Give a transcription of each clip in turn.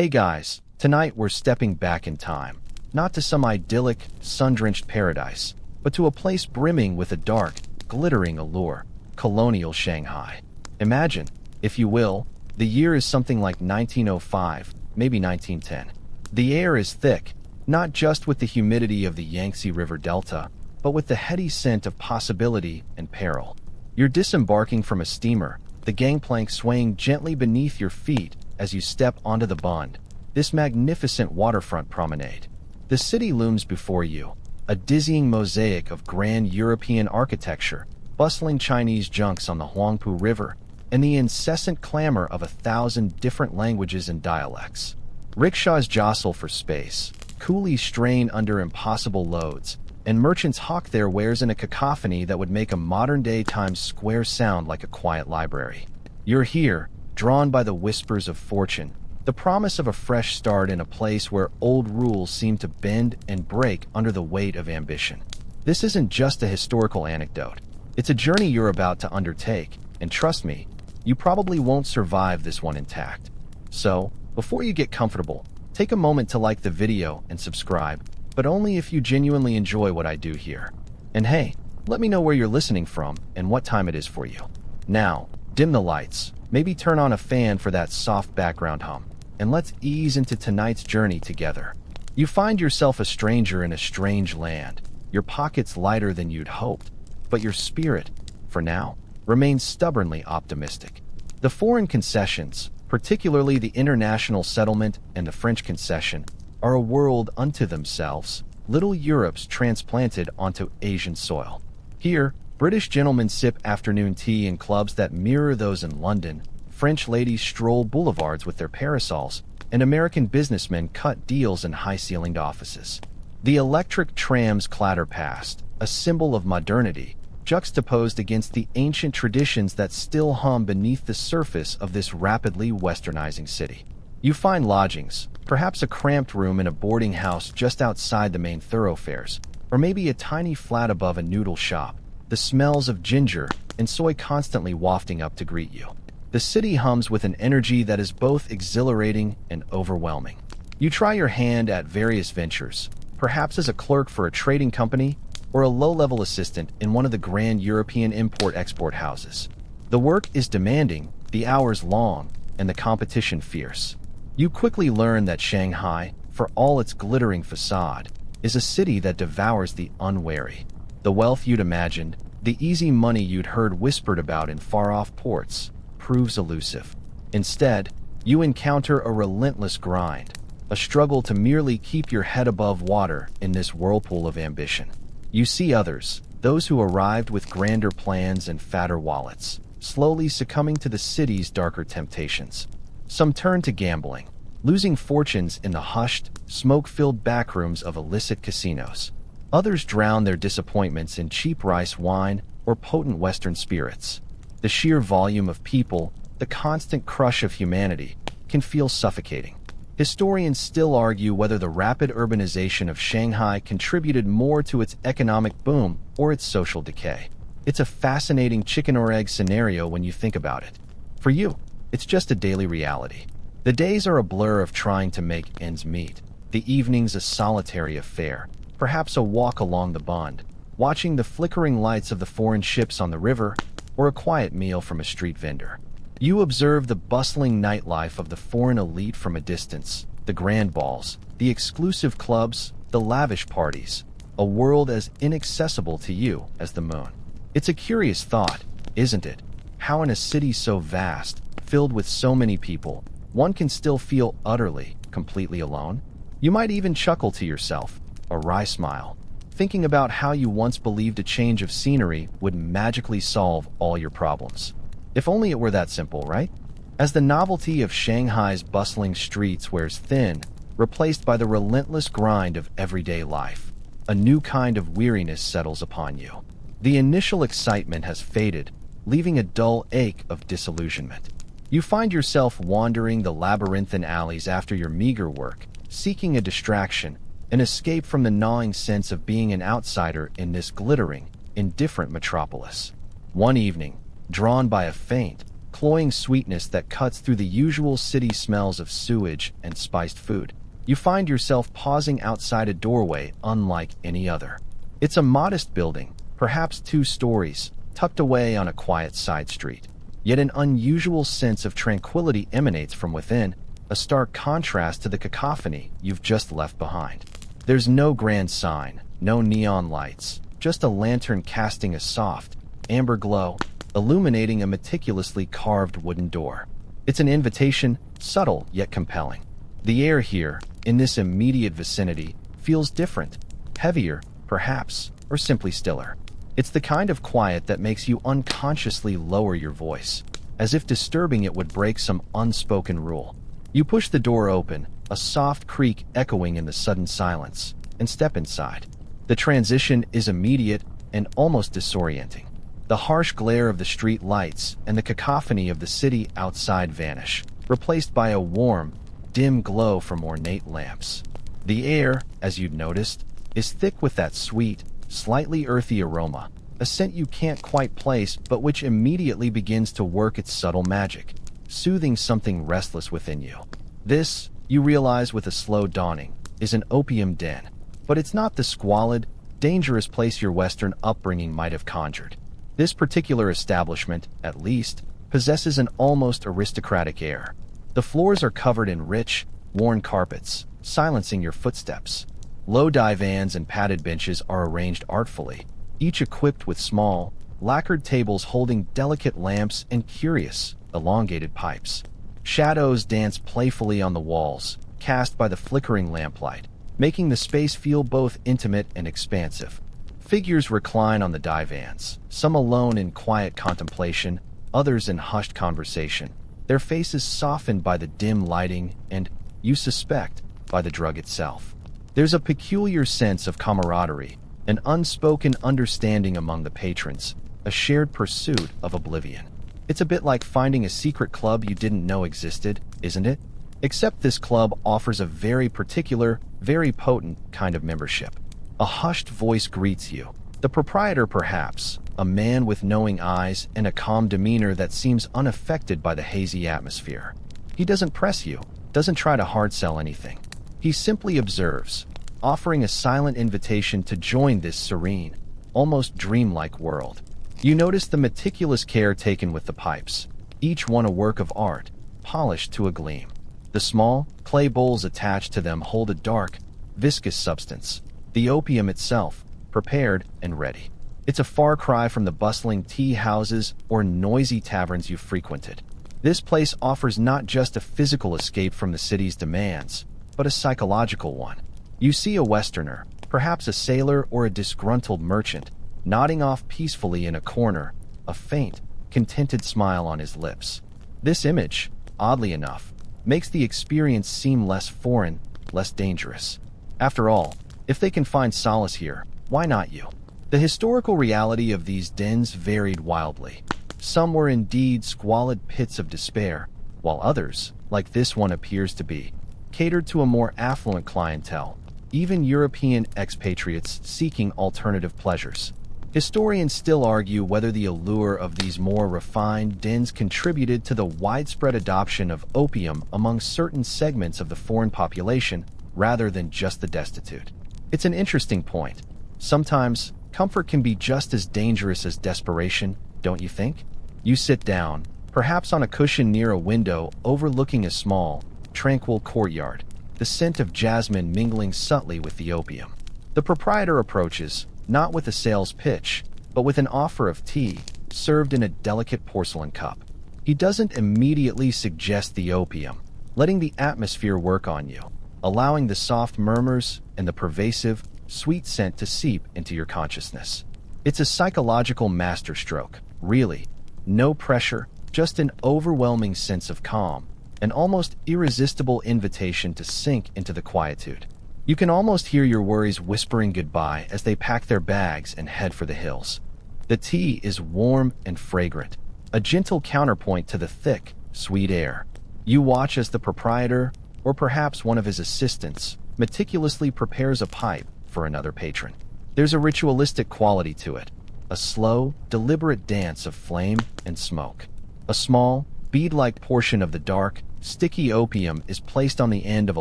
Hey guys, tonight we're stepping back in time, not to some idyllic, sun-drenched paradise, but to a place brimming with a dark, glittering allure, Colonial Shanghai. Imagine, if you will, the year is something like 1905, maybe 1910. The air is thick, not just with the humidity of the Yangtze River Delta, but with the heady scent of possibility and peril. You're disembarking from a steamer, the gangplank swaying gently beneath your feet as you step onto the Bund, this magnificent waterfront promenade. The city looms before you, a dizzying mosaic of grand European architecture, bustling Chinese junks on the Huangpu River, and the incessant clamor of 1,000 different languages and dialects. Rickshaws jostle for space, coolies strain under impossible loads, and merchants hawk their wares in a cacophony that would make a modern-day Times Square sound like a quiet library. You're here, drawn by the whispers of fortune, the promise of a fresh start in a place where old rules seem to bend and break under the weight of ambition. This isn't just a historical anecdote. It's a journey you're about to undertake, and trust me, you probably won't survive this one intact. So, before you get comfortable, take a moment to like the video and subscribe, but only if you genuinely enjoy what I do here. And hey, let me know where you're listening from and what time it is for you. Now, dim the lights, maybe turn on a fan for that soft background hum, and let's ease into tonight's journey together. You find yourself a stranger in a strange land, your pockets lighter than you'd hoped, but your spirit, for now, remains stubbornly optimistic. The foreign concessions, particularly the international settlement and the French concession, are a world unto themselves, little Europe's transplanted onto Asian soil. Here, British gentlemen sip afternoon tea in clubs that mirror those in London, French ladies stroll boulevards with their parasols, and American businessmen cut deals in high-ceilinged offices. The electric trams clatter past, a symbol of modernity, juxtaposed against the ancient traditions that still hum beneath the surface of this rapidly westernizing city. You find lodgings, perhaps a cramped room in a boarding house just outside the main thoroughfares, or maybe a tiny flat above a noodle shop, the smells of ginger and soy constantly wafting up to greet you. The city hums with an energy that is both exhilarating and overwhelming. You try your hand at various ventures, perhaps as a clerk for a trading company or a low-level assistant in one of the grand European import-export houses. The work is demanding, the hours long, and the competition fierce. You quickly learn that Shanghai, for all its glittering facade, is a city that devours the unwary. The wealth you'd imagined, the easy money you'd heard whispered about in far-off ports, proves elusive. Instead, you encounter a relentless grind, a struggle to merely keep your head above water in this whirlpool of ambition. You see others, those who arrived with grander plans and fatter wallets, slowly succumbing to the city's darker temptations. Some turn to gambling, losing fortunes in the hushed, smoke-filled backrooms of illicit casinos. Others drown their disappointments in cheap rice wine or potent Western spirits. The sheer volume of people, the constant crush of humanity, can feel suffocating. Historians still argue whether the rapid urbanization of Shanghai contributed more to its economic boom or its social decay. It's a fascinating chicken or egg scenario when you think about it. For you, it's just a daily reality. The days are a blur of trying to make ends meet. The evening's a solitary affair, perhaps a walk along the Bund, watching the flickering lights of the foreign ships on the river, or a quiet meal from a street vendor. You observe the bustling nightlife of the foreign elite from a distance, the grand balls, the exclusive clubs, the lavish parties, a world as inaccessible to you as the moon. It's a curious thought, isn't it? How in a city so vast, filled with so many people, one can still feel utterly, completely alone? You might even chuckle to yourself, a wry smile, thinking about how you once believed a change of scenery would magically solve all your problems. If only it were that simple, right? As the novelty of Shanghai's bustling streets wears thin, replaced by the relentless grind of everyday life, a new kind of weariness settles upon you. The initial excitement has faded, leaving a dull ache of disillusionment. You find yourself wandering the labyrinthine alleys after your meager work, seeking a distraction, an escape from the gnawing sense of being an outsider in this glittering, indifferent metropolis. One evening, drawn by a faint, cloying sweetness that cuts through the usual city smells of sewage and spiced food. You find yourself pausing outside a doorway unlike any other. It's a modest building, perhaps 2 stories, tucked away on a quiet side street. Yet an unusual sense of tranquility emanates from within, a stark contrast to the cacophony you've just left behind. There's no grand sign, no neon lights, just a lantern casting a soft, amber glow, illuminating a meticulously carved wooden door. It's an invitation, subtle yet compelling. The air here, in this immediate vicinity, feels different, heavier, perhaps, or simply stiller. It's the kind of quiet that makes you unconsciously lower your voice, as if disturbing it would break some unspoken rule. You push the door open, a soft creak echoing in the sudden silence, and step inside. The transition is immediate and almost disorienting. The harsh glare of the street lights and the cacophony of the city outside vanish, replaced by a warm, dim glow from ornate lamps. The air, as you'd noticed, is thick with that sweet, slightly earthy aroma, a scent you can't quite place but which immediately begins to work its subtle magic, soothing something restless within you. This, you realize with a slow dawning, is an opium den, but it's not the squalid, dangerous place your Western upbringing might have conjured. This particular establishment, at least, possesses an almost aristocratic air. The floors are covered in rich, worn carpets, silencing your footsteps. Low divans and padded benches are arranged artfully, each equipped with small, lacquered tables holding delicate lamps and curious, elongated pipes. Shadows dance playfully on the walls, cast by the flickering lamplight, making the space feel both intimate and expansive. Figures recline on the divans, some alone in quiet contemplation, others in hushed conversation, their faces softened by the dim lighting and, you suspect, by the drug itself. There's a peculiar sense of camaraderie, an unspoken understanding among the patrons, a shared pursuit of oblivion. It's a bit like finding a secret club you didn't know existed, isn't it? Except this club offers a very particular, very potent kind of membership. A hushed voice greets you. The proprietor, perhaps, a man with knowing eyes and a calm demeanor that seems unaffected by the hazy atmosphere. He doesn't press you, doesn't try to hard sell anything. He simply observes, offering a silent invitation to join this serene, almost dreamlike world. You notice the meticulous care taken with the pipes, each one a work of art, polished to a gleam. The small, clay bowls attached to them hold a dark, viscous substance, the opium itself, prepared and ready. It's a far cry from the bustling tea houses or noisy taverns you've frequented. This place offers not just a physical escape from the city's demands, but a psychological one. You see a Westerner, perhaps a sailor or a disgruntled merchant, nodding off peacefully in a corner, a faint, contented smile on his lips. This image, oddly enough, makes the experience seem less foreign, less dangerous. After all, if they can find solace here, why not you? The historical reality of these dens varied wildly. Some were indeed squalid pits of despair, while others, like this one appears to be, catered to a more affluent clientele, even European expatriates seeking alternative pleasures. Historians still argue whether the allure of these more refined dens contributed to the widespread adoption of opium among certain segments of the foreign population rather than just the destitute. It's an interesting point. Sometimes, comfort can be just as dangerous as desperation, don't you think? You sit down, perhaps on a cushion near a window overlooking a small, tranquil courtyard, the scent of jasmine mingling subtly with the opium. The proprietor approaches, not with a sales pitch, but with an offer of tea, served in a delicate porcelain cup. He doesn't immediately suggest the opium, letting the atmosphere work on you, allowing the soft murmurs and the pervasive, sweet scent to seep into your consciousness. It's a psychological masterstroke, really. No pressure, just an overwhelming sense of calm, an almost irresistible invitation to sink into the quietude. You can almost hear your worries whispering goodbye as they pack their bags and head for the hills. The tea is warm and fragrant, a gentle counterpoint to the thick, sweet air. You watch as the proprietor, or perhaps one of his assistants, meticulously prepares a pipe for another patron. There's a ritualistic quality to it, a slow, deliberate dance of flame and smoke. A small, bead-like portion of the dark, sticky opium is placed on the end of a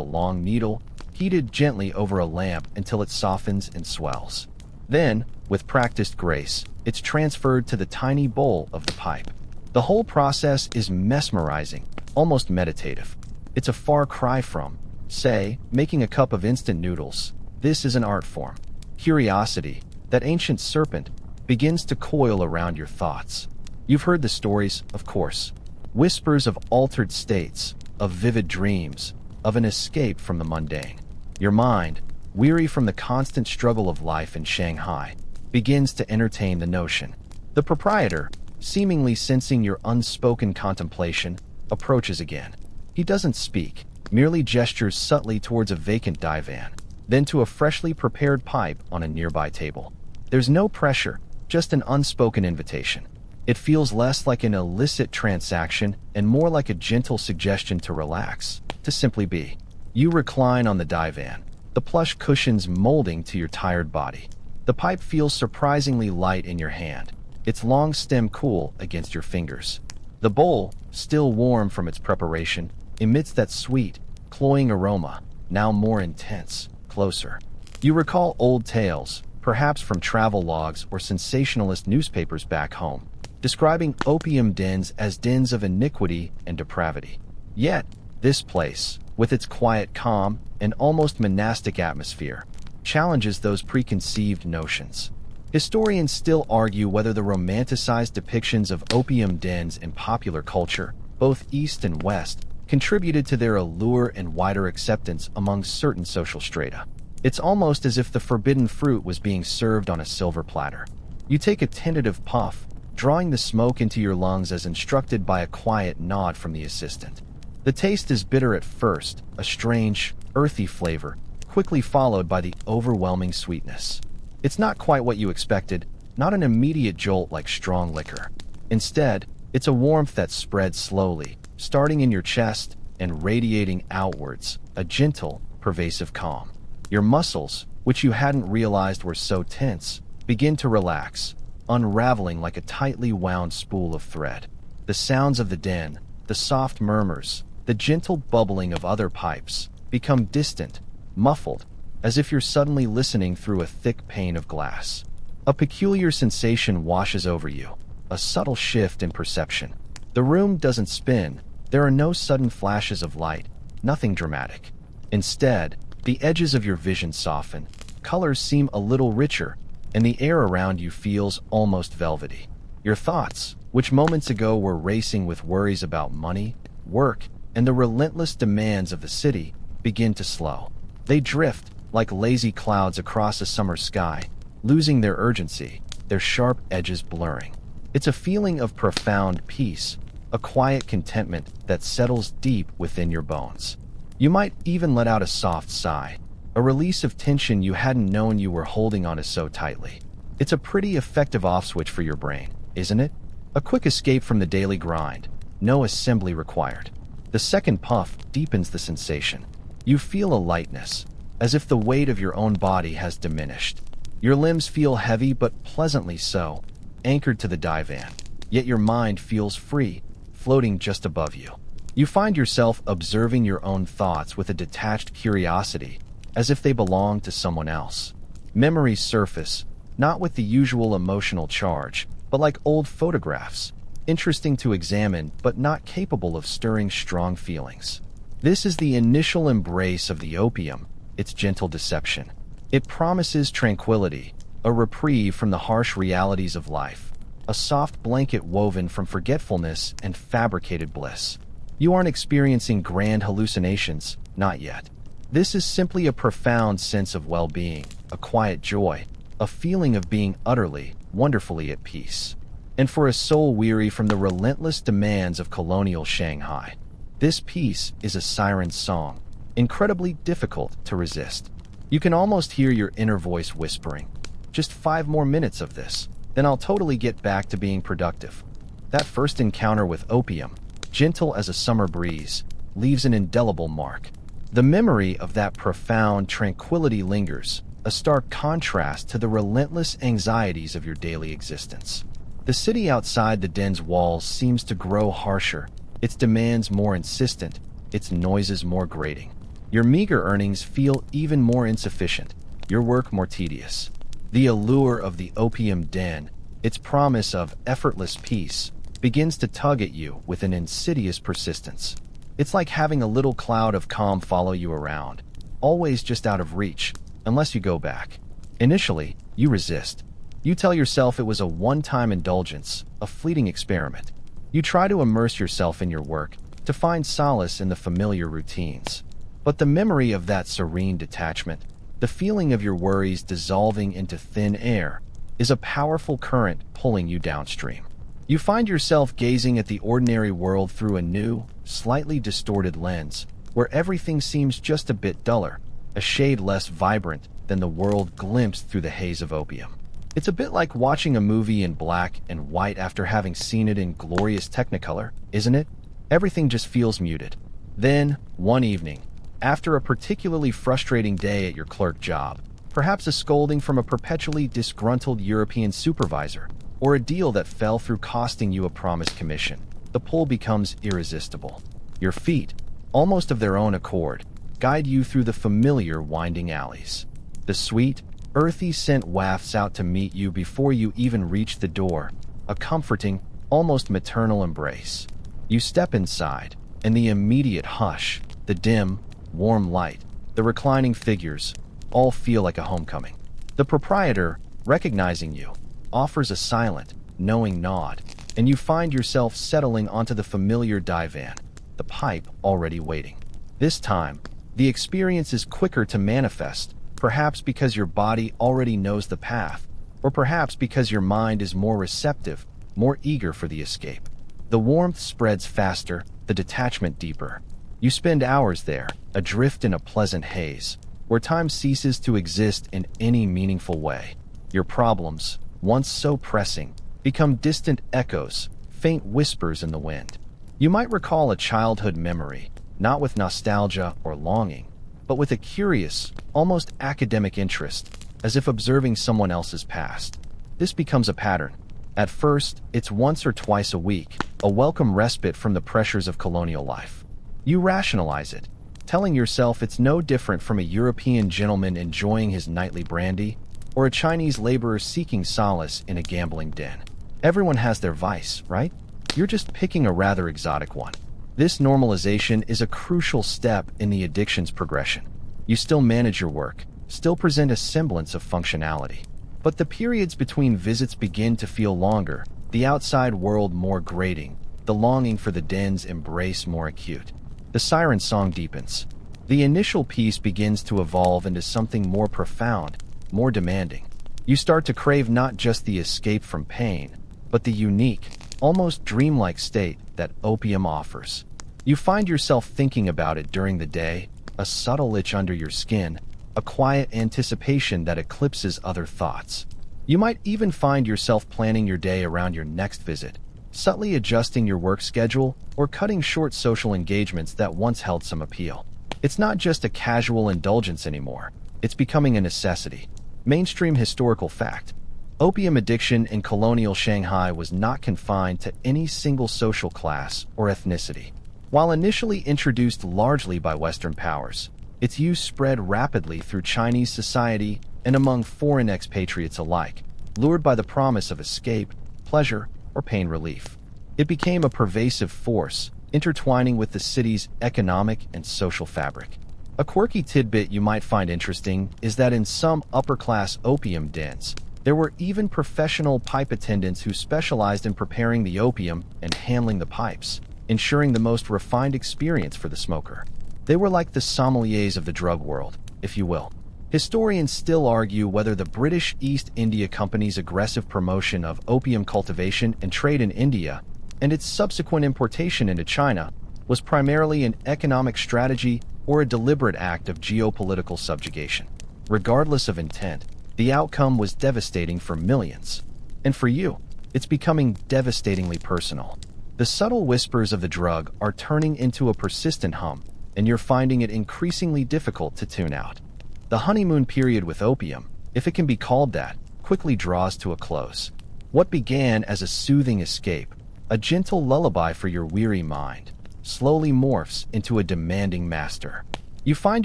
long needle, heated gently over a lamp until it softens and swells. Then, with practiced grace, it's transferred to the tiny bowl of the pipe. The whole process is mesmerizing, almost meditative. It's a far cry from, say, making a cup of instant noodles. This is an art form. Curiosity, that ancient serpent, begins to coil around your thoughts. You've heard the stories, of course. Whispers of altered states, of vivid dreams, of an escape from the mundane. Your mind, weary from the constant struggle of life in Shanghai, begins to entertain the notion. The proprietor, seemingly sensing your unspoken contemplation, approaches again. He doesn't speak, merely gestures subtly towards a vacant divan, then to a freshly prepared pipe on a nearby table. There's no pressure, just an unspoken invitation. It feels less like an illicit transaction and more like a gentle suggestion to relax, to simply be. You recline on the divan, the plush cushions molding to your tired body. The pipe feels surprisingly light in your hand, its long stem cool against your fingers. The bowl, still warm from its preparation, emits that sweet, cloying aroma, now more intense, closer. You recall old tales, perhaps from travel logs or sensationalist newspapers back home, describing opium dens as dens of iniquity and depravity. Yet, this place, with its quiet calm and almost monastic atmosphere, challenges those preconceived notions. Historians still argue whether the romanticized depictions of opium dens in popular culture, both East and West, contributed to their allure and wider acceptance among certain social strata. It's almost as if the forbidden fruit was being served on a silver platter. You take a tentative puff, drawing the smoke into your lungs as instructed by a quiet nod from the assistant. The taste is bitter at first, a strange, earthy flavor, quickly followed by the overwhelming sweetness. It's not quite what you expected, not an immediate jolt like strong liquor. Instead, it's a warmth that spreads slowly, starting in your chest and radiating outwards, a gentle, pervasive calm. Your muscles, which you hadn't realized were so tense, begin to relax, unraveling like a tightly wound spool of thread. The sounds of the den, the soft murmurs, the gentle bubbling of other pipes, become distant, muffled, as if you're suddenly listening through a thick pane of glass. A peculiar sensation washes over you, a subtle shift in perception. The room doesn't spin, there are no sudden flashes of light, nothing dramatic. Instead, the edges of your vision soften, colors seem a little richer, and the air around you feels almost velvety. Your thoughts, which moments ago were racing with worries about money, work, and the relentless demands of the city, begin to slow. They drift, like lazy clouds across a summer sky, losing their urgency, their sharp edges blurring. It's a feeling of profound peace, a quiet contentment that settles deep within your bones. You might even let out a soft sigh, a release of tension you hadn't known you were holding onto so tightly. It's a pretty effective off-switch for your brain, isn't it? A quick escape from the daily grind, no assembly required. The second puff deepens the sensation. You feel a lightness, as if the weight of your own body has diminished. Your limbs feel heavy but pleasantly so, anchored to the divan, yet your mind feels free, floating just above you. You find yourself observing your own thoughts with a detached curiosity, as if they belong to someone else. Memories surface, not with the usual emotional charge, but like old photographs, interesting to examine but not capable of stirring strong feelings. This is the initial embrace of the opium, its gentle deception. It promises tranquility, a reprieve from the harsh realities of life, a soft blanket woven from forgetfulness and fabricated bliss. You aren't experiencing grand hallucinations, not yet. This is simply a profound sense of well-being, a quiet joy, a feeling of being utterly, wonderfully at peace. And for a soul weary from the relentless demands of colonial Shanghai, this peace is a siren's song, incredibly difficult to resist. You can almost hear your inner voice whispering, "Just 5 more minutes of this, then I'll totally get back to being productive." That first encounter with opium, gentle as a summer breeze, leaves an indelible mark. The memory of that profound tranquility lingers, a stark contrast to the relentless anxieties of your daily existence. The city outside the den's walls seems to grow harsher, its demands more insistent, its noises more grating. Your meager earnings feel even more insufficient, your work more tedious. The allure of the opium den, its promise of effortless peace, begins to tug at you with an insidious persistence. It's like having a little cloud of calm follow you around, always just out of reach, unless you go back. Initially, you resist. You tell yourself it was a one-time indulgence, a fleeting experiment. You try to immerse yourself in your work, to find solace in the familiar routines. But the memory of that serene detachment, the feeling of your worries dissolving into thin air, is a powerful current pulling you downstream. You find yourself gazing at the ordinary world through a new, slightly distorted lens, where everything seems just a bit duller, a shade less vibrant than the world glimpsed through the haze of opium. It's a bit like watching a movie in black and white after having seen it in glorious Technicolor, isn't it? Everything just feels muted. Then, one evening, after a particularly frustrating day at your clerk job, perhaps a scolding from a perpetually disgruntled European supervisor, or a deal that fell through costing you a promised commission, the pull becomes irresistible. Your feet, almost of their own accord, guide you through the familiar winding alleys. The sweet, earthy scent wafts out to meet you before you even reach the door, a comforting, almost maternal embrace. You step inside, and the immediate hush, the dim, warm light, the reclining figures, all feel like a homecoming. The proprietor, recognizing you, offers a silent, knowing nod, and you find yourself settling onto the familiar divan, the pipe already waiting. This time, the experience is quicker to manifest, perhaps because your body already knows the path, or perhaps because your mind is more receptive, more eager for the escape. The warmth spreads faster, the detachment deeper. You spend hours there, adrift in a pleasant haze, where time ceases to exist in any meaningful way. Your problems, once so pressing, become distant echoes, faint whispers in the wind. You might recall a childhood memory, not with nostalgia or longing, but with a curious, almost academic interest, as if observing someone else's past. This becomes a pattern. At first, it's once or twice a week, a welcome respite from the pressures of colonial life. You rationalize it, telling yourself it's no different from a European gentleman enjoying his nightly brandy, or a Chinese laborer seeking solace in a gambling den. Everyone has their vice, right? You're just picking a rather exotic one. This normalization is a crucial step in the addiction's progression. You still manage your work, still present a semblance of functionality. But the periods between visits begin to feel longer, the outside world more grating, the longing for the den's embrace more acute. The siren song deepens. The initial piece begins to evolve into something more profound, more demanding. You start to crave not just the escape from pain, but the unique, almost dreamlike state that opium offers. You find yourself thinking about it during the day, a subtle itch under your skin, a quiet anticipation that eclipses other thoughts. You might even find yourself planning your day around your next visit, subtly adjusting your work schedule or cutting short social engagements that once held some appeal. It's not just a casual indulgence anymore. It's becoming a necessity. Mainstream historical fact. Opium addiction in colonial Shanghai was not confined to any single social class or ethnicity. While initially introduced largely by Western powers, its use spread rapidly through Chinese society and among foreign expatriates alike, lured by the promise of escape, pleasure, or pain relief. It became a pervasive force, intertwining with the city's economic and social fabric. A quirky tidbit you might find interesting is that in some upper-class opium dens, there were even professional pipe attendants who specialized in preparing the opium and handling the pipes, ensuring the most refined experience for the smoker. They were like the sommeliers of the drug world, if you will. Historians still argue whether the British East India Company's aggressive promotion of opium cultivation and trade in India, and its subsequent importation into China, was primarily an economic strategy or a deliberate act of geopolitical subjugation. Regardless of intent, the outcome was devastating for millions. And for you, it's becoming devastatingly personal. The subtle whispers of the drug are turning into a persistent hum, and you're finding it increasingly difficult to tune out. The honeymoon period with opium, if it can be called that, quickly draws to a close. What began as a soothing escape, a gentle lullaby for your weary mind, slowly morphs into a demanding master. You find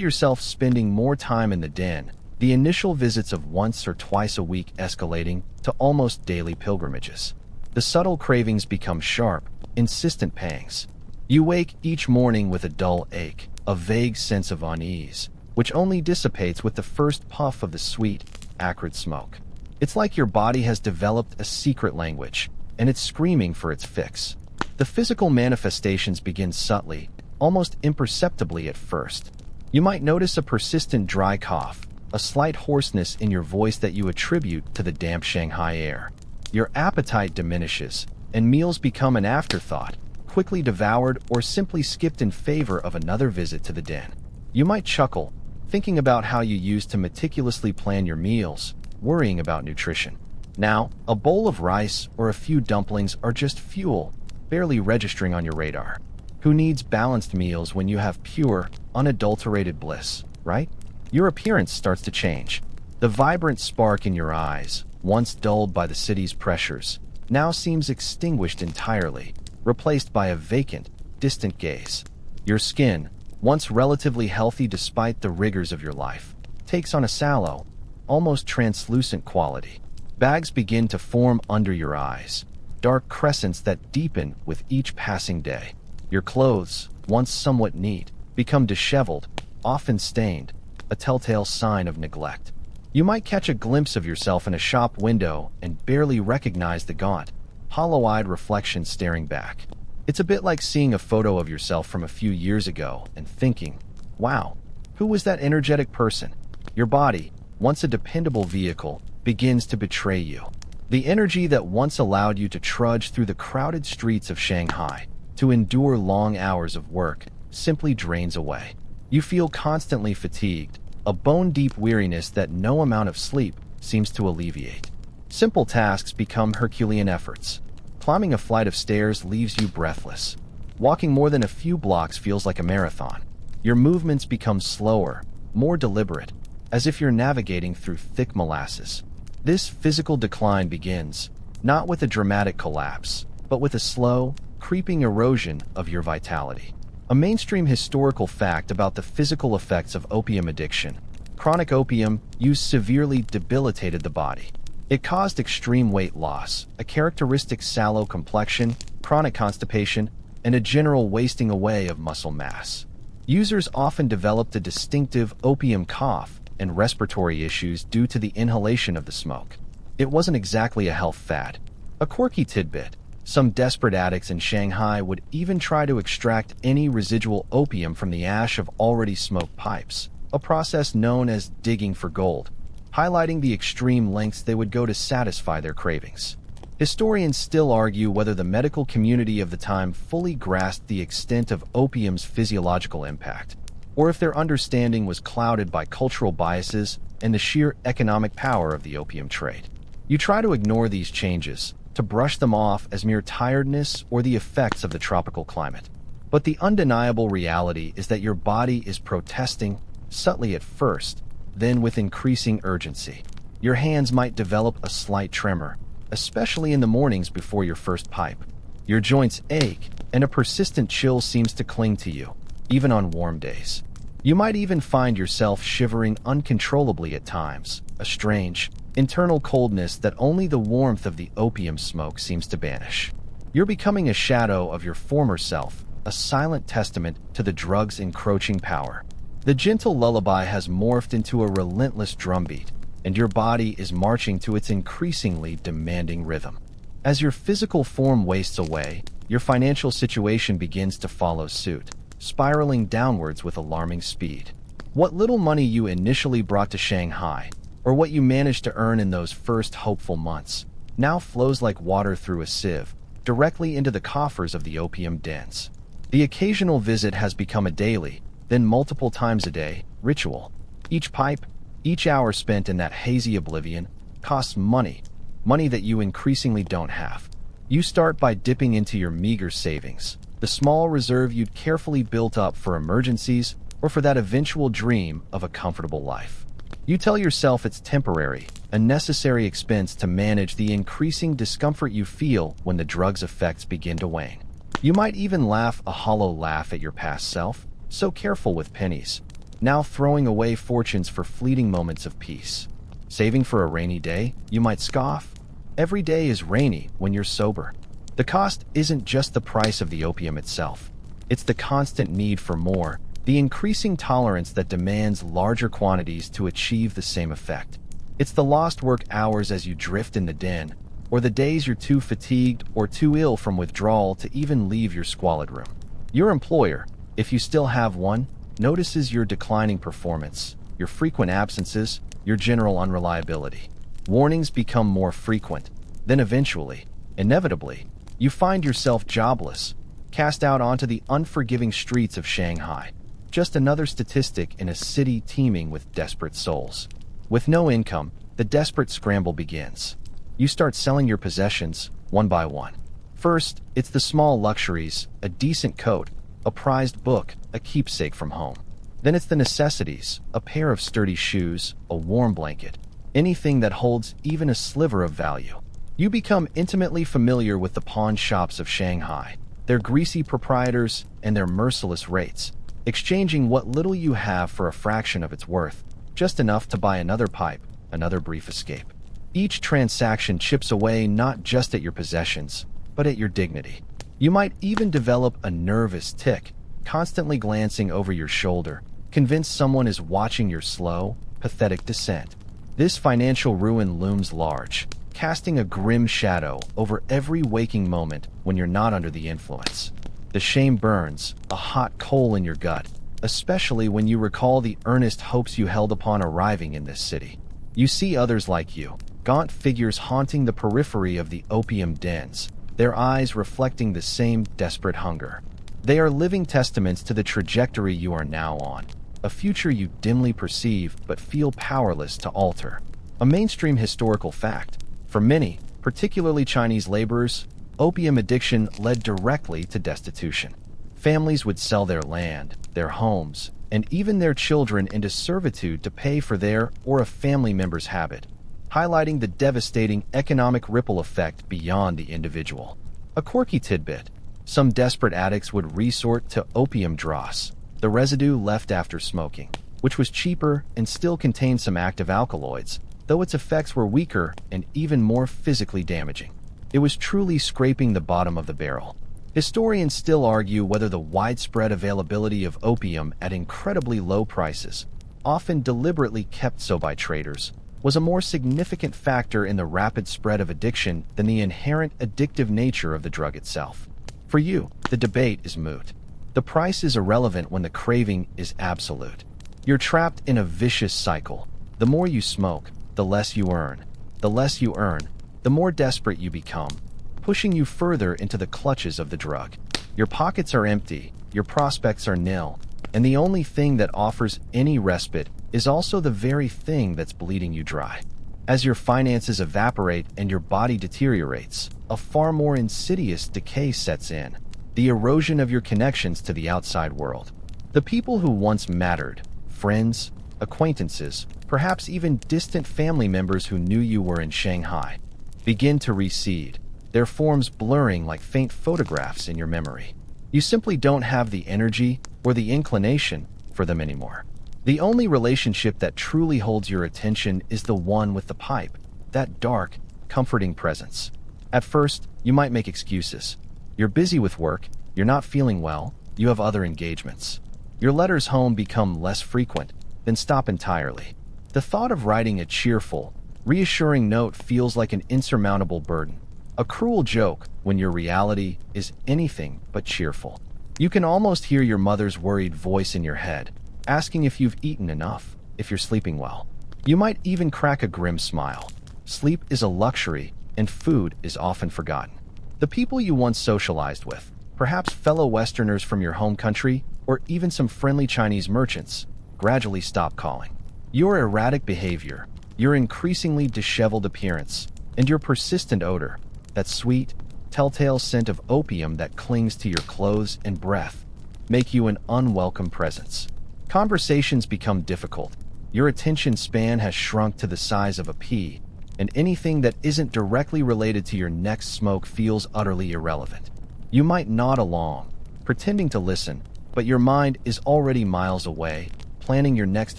yourself spending more time in the den, the initial visits of once or twice a week escalating to almost daily pilgrimages. The subtle cravings become sharp, insistent pangs. You wake each morning with a dull ache, a vague sense of unease, which only dissipates with the first puff of the sweet, acrid smoke. It's like your body has developed a secret language, and it's screaming for its fix. The physical manifestations begin subtly, almost imperceptibly at first. You might notice a persistent dry cough, a slight hoarseness in your voice that you attribute to the damp Shanghai air. Your appetite diminishes, and meals become an afterthought, quickly devoured or simply skipped in favor of another visit to the den. You might chuckle, thinking about how you used to meticulously plan your meals, worrying about nutrition. Now, a bowl of rice or a few dumplings are just fuel, barely registering on your radar. Who needs balanced meals when you have pure, unadulterated bliss, right? Your appearance starts to change. The vibrant spark in your eyes, once dulled by the city's pressures, now seems extinguished entirely, replaced by a vacant, distant gaze. Your skin, once relatively healthy despite the rigors of your life, takes on a sallow, almost translucent quality. Bags begin to form under your eyes, dark crescents that deepen with each passing day. Your clothes, once somewhat neat, become disheveled, often stained, a telltale sign of neglect. You might catch a glimpse of yourself in a shop window and barely recognize the gaunt, hollow-eyed reflection staring back. It's a bit like seeing a photo of yourself from a few years ago and thinking, wow, who was that energetic person? Your body, once a dependable vehicle, begins to betray you. The energy that once allowed you to trudge through the crowded streets of Shanghai, to endure long hours of work, simply drains away. You feel constantly fatigued, a bone-deep weariness that no amount of sleep seems to alleviate. Simple tasks become Herculean efforts. Climbing a flight of stairs leaves you breathless. Walking more than a few blocks feels like a marathon. Your movements become slower, more deliberate, as if you're navigating through thick molasses. This physical decline begins, not with a dramatic collapse, but with a slow, creeping erosion of your vitality. A mainstream historical fact about the physical effects of opium addiction: chronic opium use severely debilitated the body. It caused extreme weight loss, a characteristic sallow complexion, chronic constipation, and a general wasting away of muscle mass. Users often developed a distinctive opium cough and respiratory issues due to the inhalation of the smoke. It wasn't exactly a health fad. A quirky tidbit: some desperate addicts in Shanghai would even try to extract any residual opium from the ash of already smoked pipes, a process known as digging for gold, highlighting the extreme lengths they would go to satisfy their cravings. Historians still argue whether the medical community of the time fully grasped the extent of opium's physiological impact, or if their understanding was clouded by cultural biases and the sheer economic power of the opium trade. You try to ignore these changes, to brush them off as mere tiredness or the effects of the tropical climate. But the undeniable reality is that your body is protesting, subtly at first, then with increasing urgency. Your hands might develop a slight tremor, especially in the mornings before your first pipe. Your joints ache, and a persistent chill seems to cling to you, even on warm days. You might even find yourself shivering uncontrollably at times, a strange, internal coldness that only the warmth of the opium smoke seems to banish. You're becoming a shadow of your former self, a silent testament to the drug's encroaching power. The gentle lullaby has morphed into a relentless drumbeat, and your body is marching to its increasingly demanding rhythm. As your physical form wastes away, your financial situation begins to follow suit, spiraling downwards with alarming speed. What little money you initially brought to Shanghai, or what you managed to earn in those first hopeful months, now flows like water through a sieve, directly into the coffers of the opium dens. The occasional visit has become a daily, then multiple times a day, ritual. Each pipe, each hour spent in that hazy oblivion, costs money, money that you increasingly don't have. You start by dipping into your meager savings, the small reserve you'd carefully built up for emergencies or for that eventual dream of a comfortable life. You tell yourself it's temporary, a necessary expense to manage the increasing discomfort you feel when the drug's effects begin to wane. You might even laugh a hollow laugh at your past self, so careful with pennies, now throwing away fortunes for fleeting moments of peace. Saving for a rainy day, you might scoff. Every day is rainy when you're sober. The cost isn't just the price of the opium itself. It's the constant need for more, the increasing tolerance that demands larger quantities to achieve the same effect. It's the lost work hours as you drift in the den, or the days you're too fatigued or too ill from withdrawal to even leave your squalid room. Your employer, if you still have one, notices your declining performance, your frequent absences, your general unreliability. Warnings become more frequent. Then eventually, inevitably, you find yourself jobless, cast out onto the unforgiving streets of Shanghai. Just another statistic in a city teeming with desperate souls. With no income, the desperate scramble begins. You start selling your possessions, one by one. First, it's the small luxuries, a decent coat, a prized book, a keepsake from home. Then it's the necessities, a pair of sturdy shoes, a warm blanket, anything that holds even a sliver of value. You become intimately familiar with the pawn shops of Shanghai, their greasy proprietors and their merciless rates, exchanging what little you have for a fraction of its worth, just enough to buy another pipe, another brief escape. Each transaction chips away not just at your possessions, but at your dignity. You might even develop a nervous tic, constantly glancing over your shoulder, convinced someone is watching your slow, pathetic descent. This financial ruin looms large, casting a grim shadow over every waking moment when you're not under the influence. The shame burns, a hot coal in your gut, especially when you recall the earnest hopes you held upon arriving in this city. You see others like you, gaunt figures haunting the periphery of the opium dens, their eyes reflecting the same desperate hunger. They are living testaments to the trajectory you are now on, a future you dimly perceive but feel powerless to alter. A mainstream historical fact. For many, particularly Chinese laborers, opium addiction led directly to destitution. Families would sell their land, their homes, and even their children into servitude to pay for their or a family member's habit, highlighting the devastating economic ripple effect beyond the individual. A quirky tidbit: some desperate addicts would resort to opium dross, the residue left after smoking, which was cheaper and still contained some active alkaloids, though its effects were weaker and even more physically damaging. It was truly scraping the bottom of the barrel. Historians still argue whether the widespread availability of opium at incredibly low prices, often deliberately kept so by traders, was a more significant factor in the rapid spread of addiction than the inherent addictive nature of the drug itself. For you, the debate is moot. The price is irrelevant when the craving is absolute. You're trapped in a vicious cycle. The more you smoke, the less you earn. The less you earn, the more desperate you become, pushing you further into the clutches of the drug. Your pockets are empty, your prospects are nil, and the only thing that offers any respite is also the very thing that's bleeding you dry. As your finances evaporate and your body deteriorates, a far more insidious decay sets in: the erosion of your connections to the outside world. The people who once mattered, friends, acquaintances, perhaps even distant family members who knew you were in Shanghai, begin to recede, their forms blurring like faint photographs in your memory. You simply don't have the energy or the inclination for them anymore. The only relationship that truly holds your attention is the one with the pipe, that dark, comforting presence. At first, you might make excuses. You're busy with work, you're not feeling well, you have other engagements. Your letters home become less frequent, then stop entirely. The thought of writing a cheerful, reassuring note feels like an insurmountable burden, a cruel joke when your reality is anything but cheerful. You can almost hear your mother's worried voice in your head, asking if you've eaten enough, if you're sleeping well. You might even crack a grim smile. Sleep is a luxury, and food is often forgotten. The people you once socialized with, perhaps fellow Westerners from your home country, or even some friendly Chinese merchants, gradually stop calling. Your erratic behavior, your increasingly disheveled appearance, and your persistent odor, that sweet, telltale scent of opium that clings to your clothes and breath, make you an unwelcome presence. Conversations become difficult. Your attention span has shrunk to the size of a pea, and anything that isn't directly related to your next smoke feels utterly irrelevant. You might nod along, pretending to listen, but your mind is already miles away, planning your next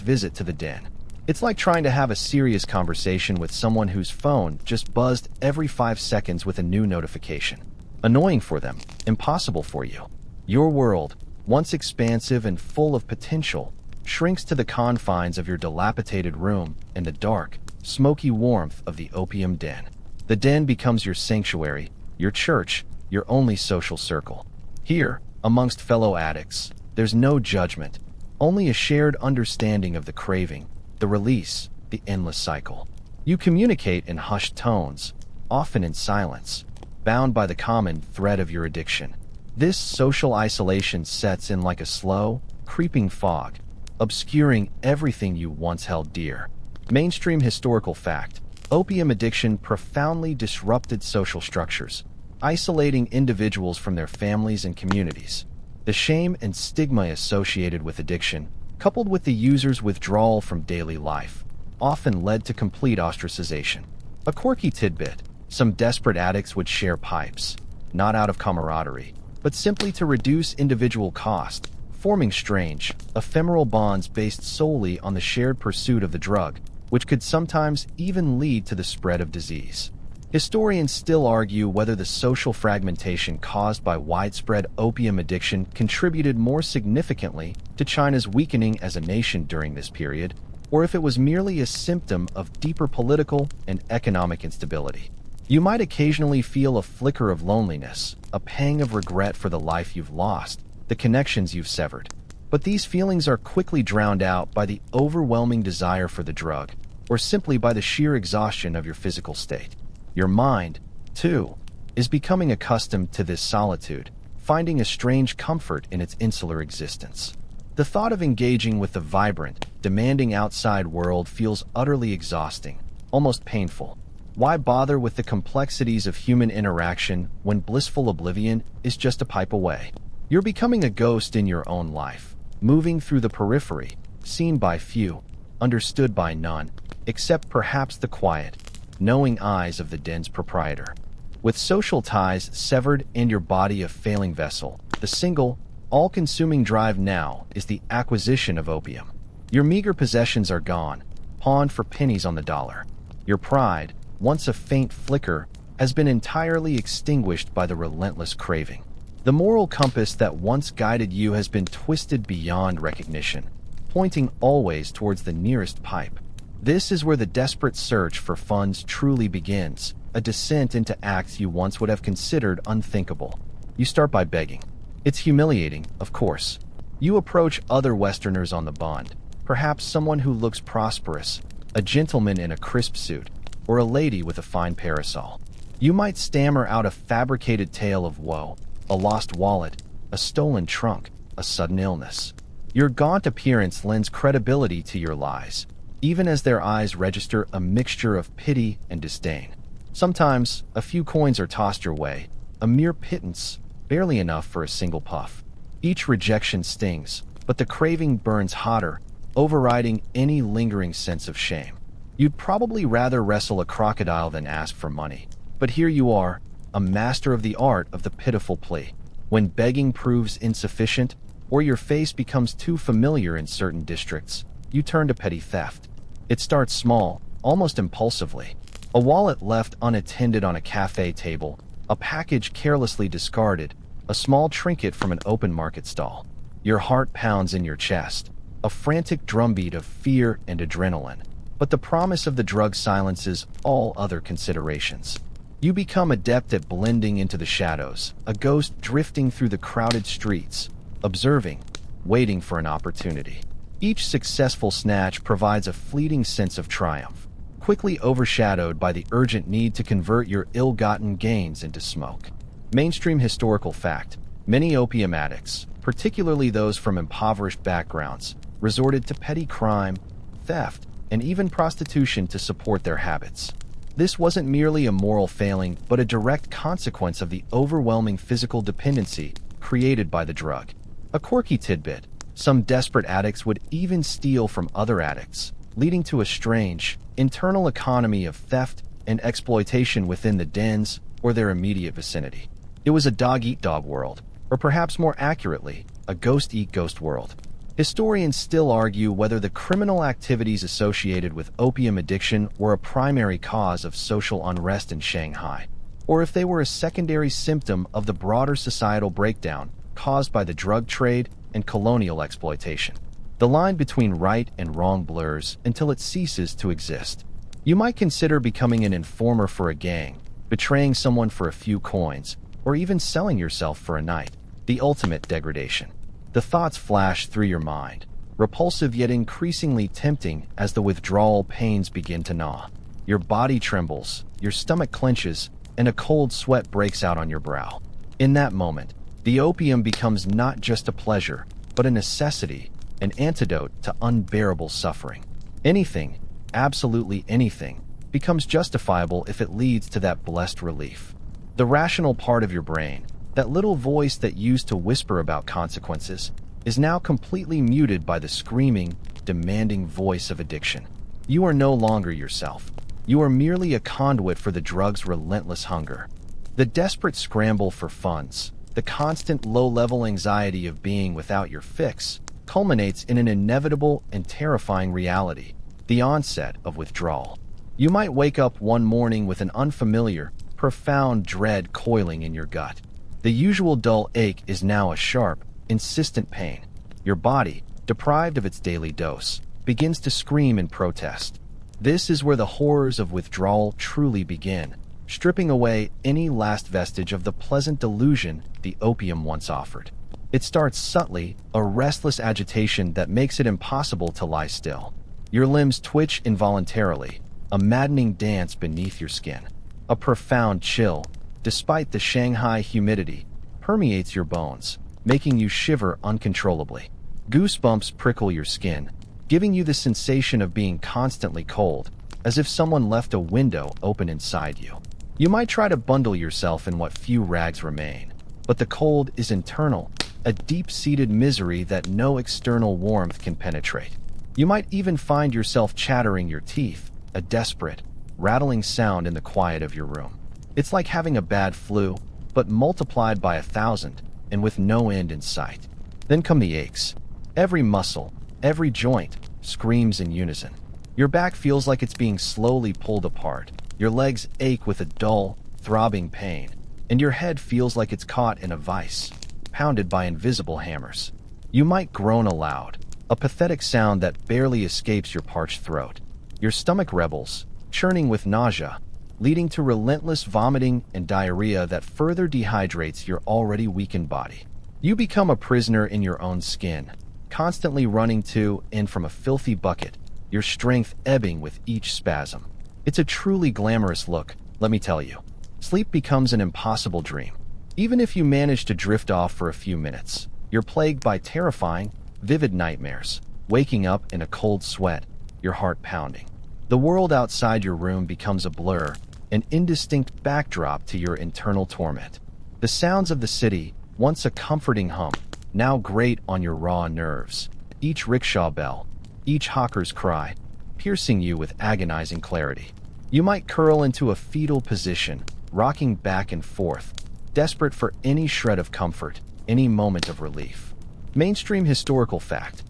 visit to the den. It's like trying to have a serious conversation with someone whose phone just buzzed every 5 seconds with a new notification. Annoying for them, impossible for you. Your world, once expansive and full of potential, shrinks to the confines of your dilapidated room and the dark, smoky warmth of the opium den. The den becomes your sanctuary, your church, your only social circle. Here, amongst fellow addicts, there's no judgment, only a shared understanding of the craving, the release, the endless cycle. You communicate in hushed tones, often in silence, bound by the common thread of your addiction. This social isolation sets in like a slow, creeping fog, obscuring everything you once held dear. Mainstream historical fact: opium addiction profoundly disrupted social structures, isolating individuals from their families and communities. The shame and stigma associated with addiction, coupled with the user's withdrawal from daily life, often led to complete ostracization. A quirky tidbit: some desperate addicts would share pipes, not out of camaraderie, but simply to reduce individual cost, forming strange, ephemeral bonds based solely on the shared pursuit of the drug, which could sometimes even lead to the spread of disease. Historians still argue whether the social fragmentation caused by widespread opium addiction contributed more significantly to China's weakening as a nation during this period, or if it was merely a symptom of deeper political and economic instability. You might occasionally feel a flicker of loneliness, a pang of regret for the life you've lost, the connections you've severed. But these feelings are quickly drowned out by the overwhelming desire for the drug, or simply by the sheer exhaustion of your physical state. Your mind, too, is becoming accustomed to this solitude, finding a strange comfort in its insular existence. The thought of engaging with the vibrant, demanding outside world feels utterly exhausting, almost painful. Why bother with the complexities of human interaction when blissful oblivion is just a pipe away? You're becoming a ghost in your own life, moving through the periphery, seen by few, understood by none, except perhaps the quiet, knowing eyes of the den's proprietor. With social ties severed and your body a failing vessel, the single, all-consuming drive now is the acquisition of opium. Your meager possessions are gone, pawned for pennies on the dollar. Your pride, once a faint flicker, has been entirely extinguished by the relentless craving. The moral compass that once guided you has been twisted beyond recognition, pointing always towards the nearest pipe. This is where the desperate search for funds truly begins, a descent into acts you once would have considered unthinkable. You start by begging. It's humiliating, of course. You approach other Westerners on the bond, perhaps someone who looks prosperous, a gentleman in a crisp suit, or a lady with a fine parasol. You might stammer out a fabricated tale of woe, a lost wallet, a stolen trunk, a sudden illness. Your gaunt appearance lends credibility to your lies, even as their eyes register a mixture of pity and disdain. Sometimes, a few coins are tossed your way, a mere pittance, barely enough for a single puff. Each rejection stings, but the craving burns hotter, overriding any lingering sense of shame. You'd probably rather wrestle a crocodile than ask for money. But here you are, a master of the art of the pitiful plea. When begging proves insufficient, or your face becomes too familiar in certain districts, you turn to petty theft. It starts small, almost impulsively. A wallet left unattended on a cafe table, a package carelessly discarded, a small trinket from an open market stall. Your heart pounds in your chest, a frantic drumbeat of fear and adrenaline. But the promise of the drug silences all other considerations. You become adept at blending into the shadows, a ghost drifting through the crowded streets, observing, waiting for an opportunity. Each successful snatch provides a fleeting sense of triumph, quickly overshadowed by the urgent need to convert your ill-gotten gains into smoke. Mainstream historical fact: many opium addicts, particularly those from impoverished backgrounds, resorted to petty crime, theft, and even prostitution to support their habits. This wasn't merely a moral failing, but a direct consequence of the overwhelming physical dependency created by the drug. A quirky tidbit: some desperate addicts would even steal from other addicts, leading to a strange, internal economy of theft and exploitation within the dens or their immediate vicinity. It was a dog-eat-dog world, or perhaps more accurately, a ghost-eat-ghost world. Historians still argue whether the criminal activities associated with opium addiction were a primary cause of social unrest in Shanghai, or if they were a secondary symptom of the broader societal breakdown caused by the drug trade and colonial exploitation. The line between right and wrong blurs until it ceases to exist. You might consider becoming an informer for a gang, betraying someone for a few coins, or even selling yourself for a night, the ultimate degradation. The thoughts flash through your mind, repulsive yet increasingly tempting as the withdrawal pains begin to gnaw. Your body trembles, your stomach clenches, and a cold sweat breaks out on your brow. In that moment, the opium becomes not just a pleasure, but a necessity, an antidote to unbearable suffering. Anything, absolutely anything, becomes justifiable if it leads to that blessed relief. The rational part of your brain, that little voice that used to whisper about consequences, is now completely muted by the screaming, demanding voice of addiction. You are no longer yourself. You are merely a conduit for the drug's relentless hunger. The desperate scramble for funds, the constant low-level anxiety of being without your fix, culminates in an inevitable and terrifying reality, the onset of withdrawal. You might wake up one morning with an unfamiliar, profound dread coiling in your gut. The usual dull ache is now a sharp, insistent pain. Your body, deprived of its daily dose, begins to scream in protest. This is where the horrors of withdrawal truly begin, stripping away any last vestige of the pleasant delusion the opium once offered. It starts subtly, a restless agitation that makes it impossible to lie still. Your limbs twitch involuntarily, a maddening dance beneath your skin. A profound chill, despite the Shanghai humidity, permeates your bones, making you shiver uncontrollably. Goosebumps prickle your skin, giving you the sensation of being constantly cold, as if someone left a window open inside you. You might try to bundle yourself in what few rags remain, but the cold is internal, a deep-seated misery that no external warmth can penetrate. You might even find yourself chattering your teeth, a desperate, rattling sound in the quiet of your room. It's like having a bad flu, but multiplied by 1,000, and with no end in sight. Then come the aches. Every muscle, every joint, screams in unison. Your back feels like it's being slowly pulled apart. Your legs ache with a dull, throbbing pain, and your head feels like it's caught in a vice, pounded by invisible hammers. You might groan aloud, a pathetic sound that barely escapes your parched throat. Your stomach rebels, churning with nausea, leading to relentless vomiting and diarrhea that further dehydrates your already weakened body. You become a prisoner in your own skin, constantly running to and from a filthy bucket, your strength ebbing with each spasm. It's a truly glamorous look, let me tell you. Sleep becomes an impossible dream. Even if you manage to drift off for a few minutes, you're plagued by terrifying, vivid nightmares, waking up in a cold sweat, your heart pounding. The world outside your room becomes a blur, an indistinct backdrop to your internal torment. The sounds of the city, once a comforting hum, now grate on your raw nerves. Each rickshaw bell, each hawker's cry, piercing you with agonizing clarity. You might curl into a fetal position, rocking back and forth, desperate for any shred of comfort, any moment of relief. Mainstream historical fact: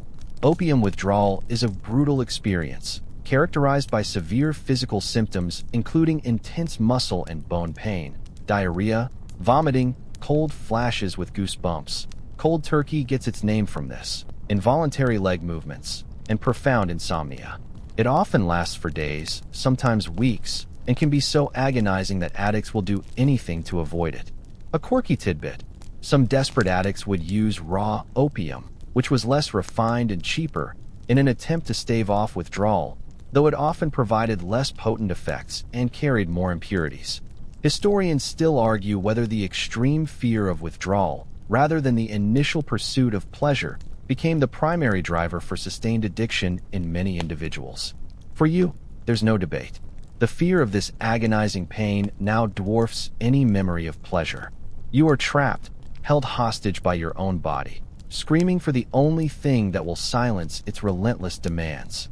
opium withdrawal is a brutal experience, characterized by severe physical symptoms including intense muscle and bone pain, diarrhea, vomiting, cold flashes with goosebumps. Cold turkey gets its name from this, involuntary leg movements, and profound insomnia. It often lasts for days, sometimes weeks, and can be so agonizing that addicts will do anything to avoid it. A quirky tidbit: some desperate addicts would use raw opium, which was less refined and cheaper, in an attempt to stave off withdrawal, though it often provided less potent effects and carried more impurities. Historians still argue whether the extreme fear of withdrawal, rather than the initial pursuit of pleasure, became the primary driver for sustained addiction in many individuals. For you, there's no debate. The fear of this agonizing pain now dwarfs any memory of pleasure. You are trapped, held hostage by your own body, screaming for the only thing that will silence its relentless demands.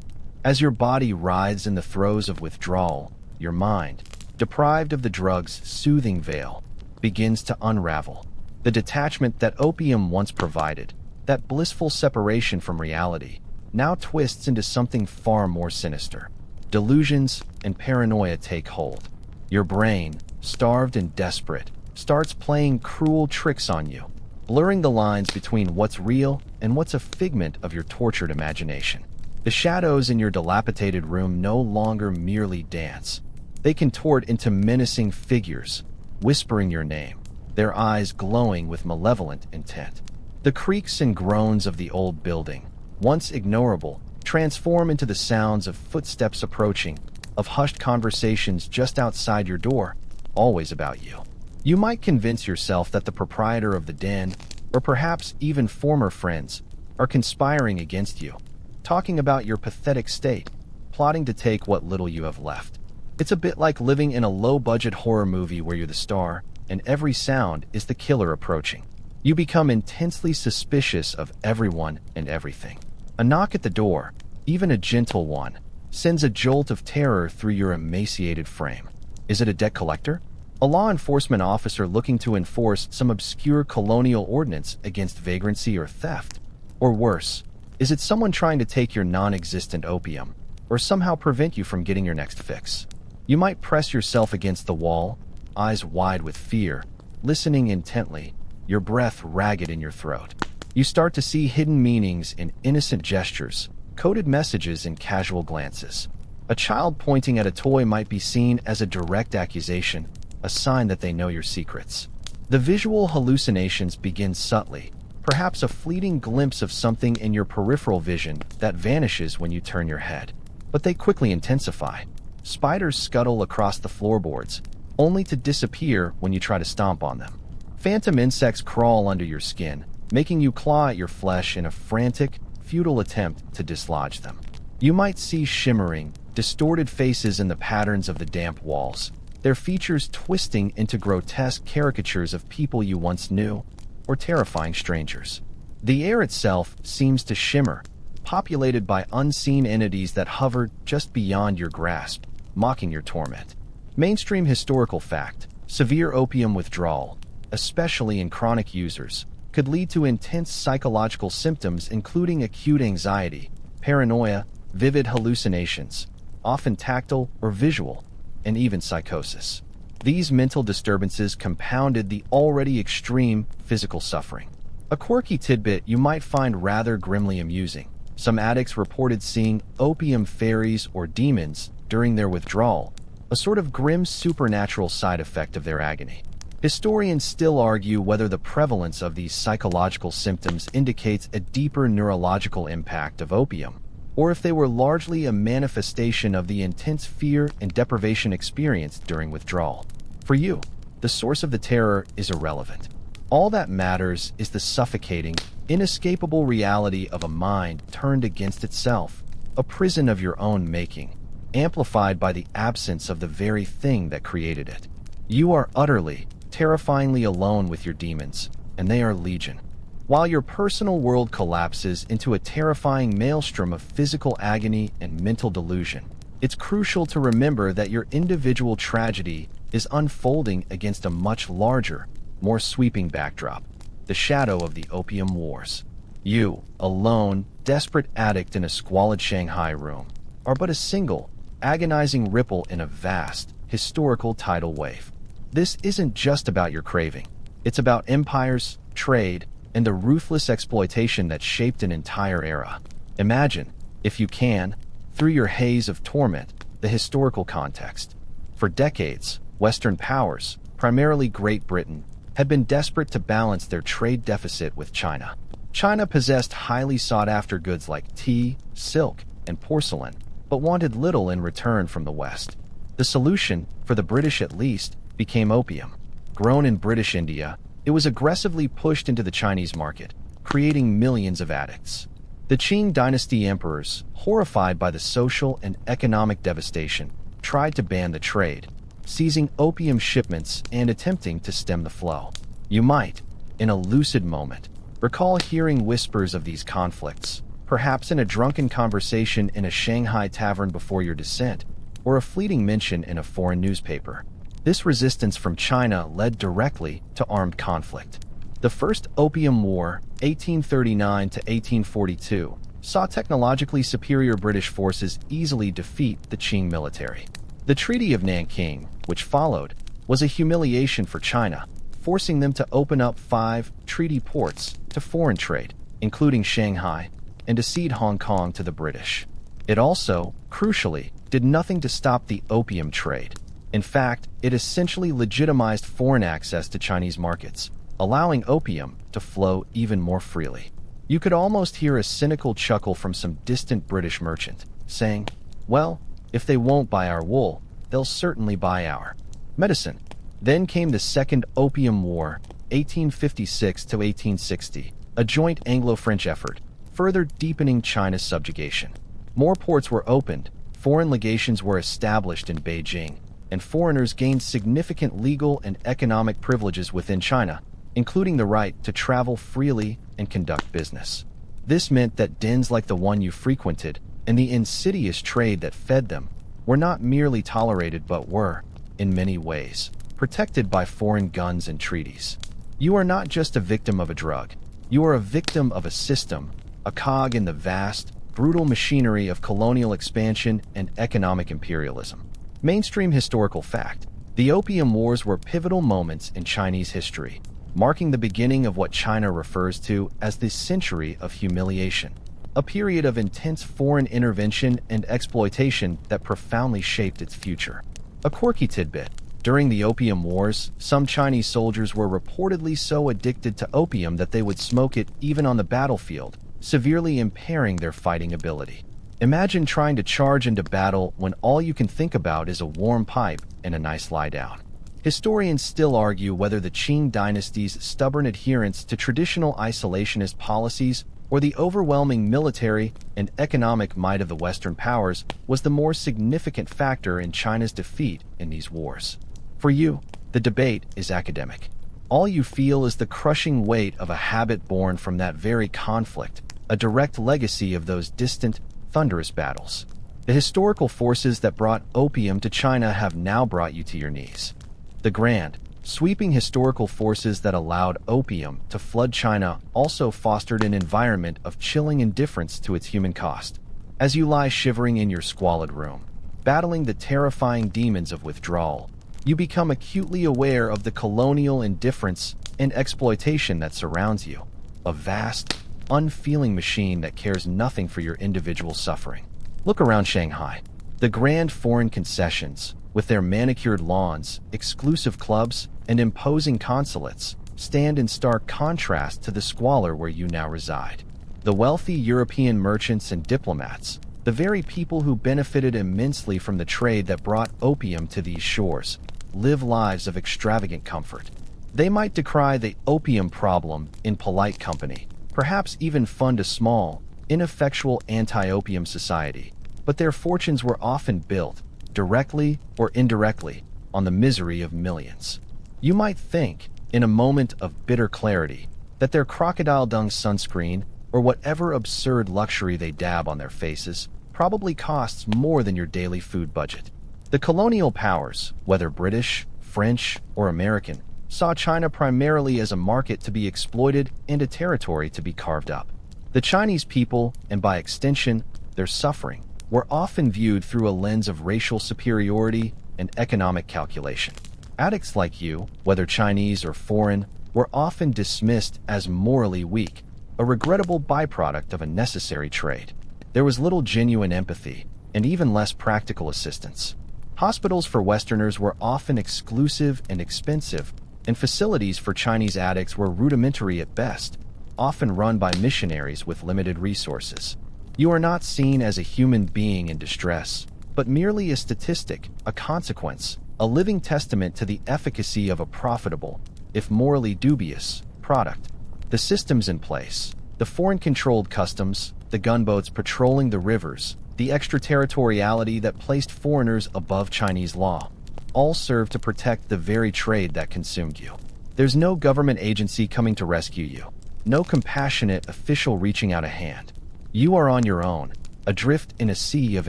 As your body writhes in the throes of withdrawal, your mind, deprived of the drug's soothing veil, begins to unravel. The detachment that opium once provided, that blissful separation from reality, now twists into something far more sinister. Delusions and paranoia take hold. Your brain, starved and desperate, starts playing cruel tricks on you, blurring the lines between what's real and what's a figment of your tortured imagination. The shadows in your dilapidated room no longer merely dance. They contort into menacing figures, whispering your name, their eyes glowing with malevolent intent. The creaks and groans of the old building, once ignorable, transform into the sounds of footsteps approaching, of hushed conversations just outside your door, always about you. You might convince yourself that the proprietor of the den, or perhaps even former friends, are conspiring against you, talking about your pathetic state, plotting to take what little you have left. It's a bit like living in a low-budget horror movie where you're the star, and every sound is the killer approaching. You become intensely suspicious of everyone and everything. A knock at the door, even a gentle one, sends a jolt of terror through your emaciated frame. Is it a debt collector? A law enforcement officer looking to enforce some obscure colonial ordinance against vagrancy or theft? Or worse, is it someone trying to take your non-existent opium, or somehow prevent you from getting your next fix? You might press yourself against the wall, eyes wide with fear, listening intently, your breath ragged in your throat. You start to see hidden meanings in innocent gestures, coded messages in casual glances. A child pointing at a toy might be seen as a direct accusation, a sign that they know your secrets. The visual hallucinations begin subtly, perhaps a fleeting glimpse of something in your peripheral vision that vanishes when you turn your head. But they quickly intensify. Spiders scuttle across the floorboards, only to disappear when you try to stomp on them. Phantom insects crawl under your skin, making you claw at your flesh in a frantic, futile attempt to dislodge them. You might see shimmering, distorted faces in the patterns of the damp walls, their features twisting into grotesque caricatures of people you once knew, or terrifying strangers. The air itself seems to shimmer, populated by unseen entities that hover just beyond your grasp, mocking your torment. Mainstream historical fact: severe opium withdrawal, especially in chronic users, could lead to intense psychological symptoms including acute anxiety, paranoia, vivid hallucinations, often tactile or visual, and even psychosis. These mental disturbances compounded the already extreme physical suffering. A quirky tidbit you might find rather grimly amusing: some addicts reported seeing opium fairies or demons during their withdrawal, a sort of grim supernatural side effect of their agony. Historians still argue whether the prevalence of these psychological symptoms indicates a deeper neurological impact of opium, or if they were largely a manifestation of the intense fear and deprivation experienced during withdrawal. For you, the source of the terror is irrelevant. All that matters is the suffocating, inescapable reality of a mind turned against itself, a prison of your own making, amplified by the absence of the very thing that created it. You are utterly, terrifyingly alone with your demons, and they are legion. While your personal world collapses into a terrifying maelstrom of physical agony and mental delusion, it's crucial to remember that your individual tragedy is unfolding against a much larger, more sweeping backdrop: the shadow of the opium wars. You, a lone, desperate addict in a squalid Shanghai room, are but a single, agonizing ripple in a vast, historical tidal wave. This isn't just about your craving. It's about empires, trade, and the ruthless exploitation that shaped an entire era. Imagine, if you can, through your haze of torment, the historical context. For decades, Western powers, primarily Great Britain, had been desperate to balance their trade deficit with China. China possessed highly sought-after goods like tea, silk, and porcelain, but wanted little in return from the West. The solution, for the British at least, became opium. Grown in British India, it was aggressively pushed into the Chinese market, creating millions of addicts. The Qing dynasty emperors, horrified by the social and economic devastation, tried to ban the trade, seizing opium shipments and attempting to stem the flow. You might, in a lucid moment, recall hearing whispers of these conflicts, perhaps in a drunken conversation in a Shanghai tavern before your descent, or a fleeting mention in a foreign newspaper. This resistance from China led directly to armed conflict. The First Opium War, 1839 to 1842, saw technologically superior British forces easily defeat the Qing military. The Treaty of Nanking, which followed, was a humiliation for China, forcing them to open up 5 treaty ports to foreign trade, including Shanghai, and to cede Hong Kong to the British. It also, crucially, did nothing to stop the opium trade. In fact, it essentially legitimized foreign access to Chinese markets, allowing opium to flow even more freely. You could almost hear a cynical chuckle from some distant British merchant, saying, "Well, if they won't buy our wool, they'll certainly buy our medicine." Then came the Second Opium War, 1856 to 1860, a joint Anglo-French effort, further deepening China's subjugation. More ports were opened, foreign legations were established in Beijing, and foreigners gained significant legal and economic privileges within China, including the right to travel freely and conduct business. This meant that dens like the one you frequented, and the insidious trade that fed them, were not merely tolerated but were, in many ways, protected by foreign guns and treaties. You are not just a victim of a drug. You are a victim of a system, a cog in the vast, brutal machinery of colonial expansion and economic imperialism. Mainstream historical fact: the Opium Wars were pivotal moments in Chinese history, marking the beginning of what China refers to as the Century of Humiliation, a period of intense foreign intervention and exploitation that profoundly shaped its future. A quirky tidbit: during the Opium Wars, some Chinese soldiers were reportedly so addicted to opium that they would smoke it even on the battlefield, severely impairing their fighting ability. Imagine trying to charge into battle when all you can think about is a warm pipe and a nice lie down. Historians still argue whether the Qing dynasty's stubborn adherence to traditional isolationist policies or the overwhelming military and economic might of the Western powers was the more significant factor in China's defeat in these wars. For you, the debate is academic. All you feel is the crushing weight of a habit born from that very conflict, a direct legacy of those distant, thunderous battles. The historical forces that brought opium to China have now brought you to your knees. The grand, sweeping historical forces that allowed opium to flood China also fostered an environment of chilling indifference to its human cost. As you lie shivering in your squalid room, battling the terrifying demons of withdrawal, you become acutely aware of the colonial indifference and exploitation that surrounds you, a vast, unfeeling machine that cares nothing for your individual suffering. Look around Shanghai. The grand foreign concessions, with their manicured lawns, exclusive clubs, and imposing consulates, stand in stark contrast to the squalor where you now reside. The wealthy European merchants and diplomats, the very people who benefited immensely from the trade that brought opium to these shores, live lives of extravagant comfort. They might decry the opium problem in polite company, perhaps even fund a small, ineffectual anti-opium society, but their fortunes were often built, directly or indirectly, on the misery of millions. You might think, in a moment of bitter clarity, that their crocodile dung sunscreen, or whatever absurd luxury they dab on their faces, probably costs more than your daily food budget. The colonial powers, whether British, French, or American, saw China primarily as a market to be exploited and a territory to be carved up. The Chinese people, and by extension, their suffering, were often viewed through a lens of racial superiority and economic calculation. Addicts like you, whether Chinese or foreign, were often dismissed as morally weak, a regrettable byproduct of a necessary trade. There was little genuine empathy, and even less practical assistance. Hospitals for Westerners were often exclusive and expensive, and facilities for Chinese addicts were rudimentary at best, often run by missionaries with limited resources. You are not seen as a human being in distress, but merely a statistic, a consequence, a living testament to the efficacy of a profitable, if morally dubious, product. The systems in place, the foreign-controlled customs, the gunboats patrolling the rivers, the extraterritoriality that placed foreigners above Chinese law, all serve to protect the very trade that consumed you. There's no government agency coming to rescue you, no compassionate official reaching out a hand. You are on your own, adrift in a sea of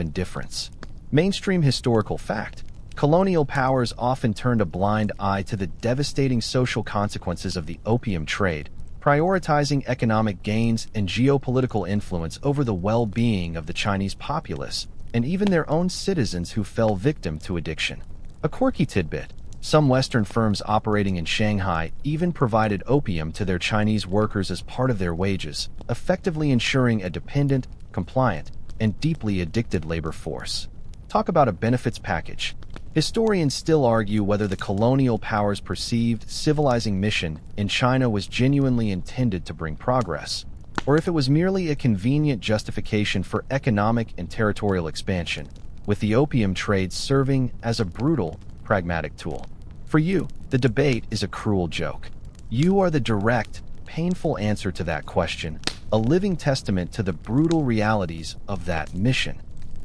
indifference. Mainstream historical fact: colonial powers often turned a blind eye to the devastating social consequences of the opium trade, prioritizing economic gains and geopolitical influence over the well-being of the Chinese populace, and even their own citizens who fell victim to addiction. A quirky tidbit: some Western firms operating in Shanghai even provided opium to their Chinese workers as part of their wages, effectively ensuring a dependent, compliant, and deeply addicted labor force. Talk about a benefits package. Historians still argue whether the colonial powers' perceived civilizing mission in China was genuinely intended to bring progress, or if it was merely a convenient justification for economic and territorial expansion, with the opium trade serving as a brutal, pragmatic tool. For you, the debate is a cruel joke. You are the direct, painful answer to that question, a living testament to the brutal realities of that mission.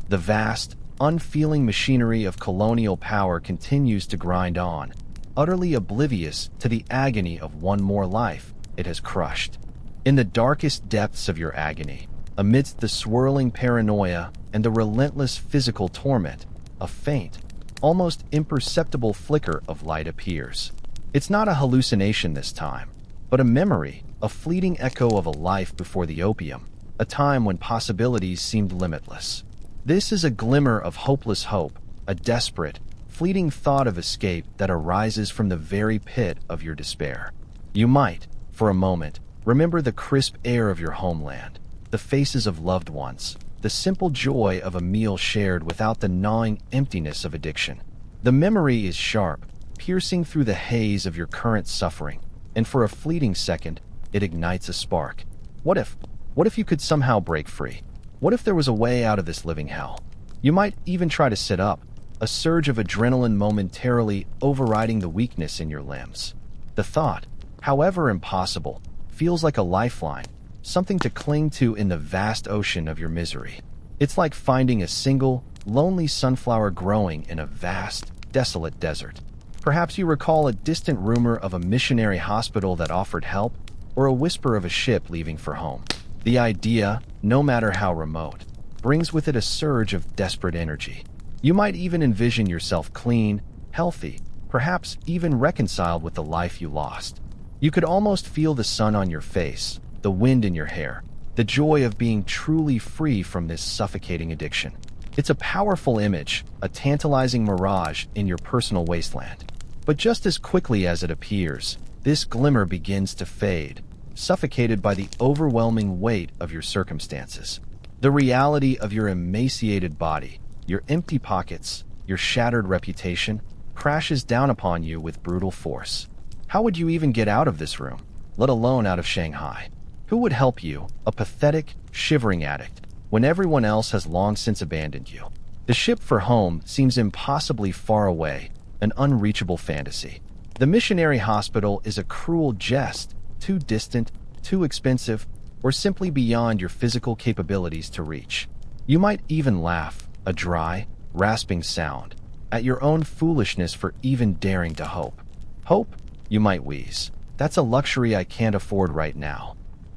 The vast, unfeeling machinery of colonial power continues to grind on, utterly oblivious to the agony of one more life it has crushed. In the darkest depths of your agony, amidst the swirling paranoia and the relentless physical torment, a faint, almost imperceptible flicker of light appears. It's not a hallucination this time, but a memory, a fleeting echo of a life before the opium, a time when possibilities seemed limitless. This is a glimmer of hopeless hope, a desperate, fleeting thought of escape that arises from the very pit of your despair. You might, for a moment, remember the crisp air of your homeland, the faces of loved ones, the simple joy of a meal shared without the gnawing emptiness of addiction. The memory is sharp, piercing through the haze of your current suffering, and for a fleeting second, it ignites a spark. What if you could somehow break free? What if there was a way out of this living hell? You might even try to sit up, a surge of adrenaline momentarily overriding the weakness in your limbs. The thought, however impossible, feels like a lifeline, something to cling to in the vast ocean of your misery. It's like finding a single, lonely sunflower growing in a vast, desolate desert. Perhaps you recall a distant rumor of a missionary hospital that offered help, or a whisper of a ship leaving for home. The idea, no matter how remote, brings with it a surge of desperate energy. You might even envision yourself clean, healthy, perhaps even reconciled with the life you lost. You could almost feel the sun on your face, the wind in your hair, the joy of being truly free from this suffocating addiction. It's a powerful image, a tantalizing mirage in your personal wasteland. But just as quickly as it appears, this glimmer begins to fade, suffocated by the overwhelming weight of your circumstances. The reality of your emaciated body, your empty pockets, your shattered reputation, crashes down upon you with brutal force. How would you even get out of this room, let alone out of Shanghai? Who would help you, a pathetic, shivering addict, when everyone else has long since abandoned you? The ship for home seems impossibly far away, an unreachable fantasy. The missionary hospital is a cruel jest, too distant, too expensive, or simply beyond your physical capabilities to reach. You might even laugh, a dry, rasping sound, at your own foolishness for even daring to hope. Hope? You might wheeze. That's a luxury I can't afford right now.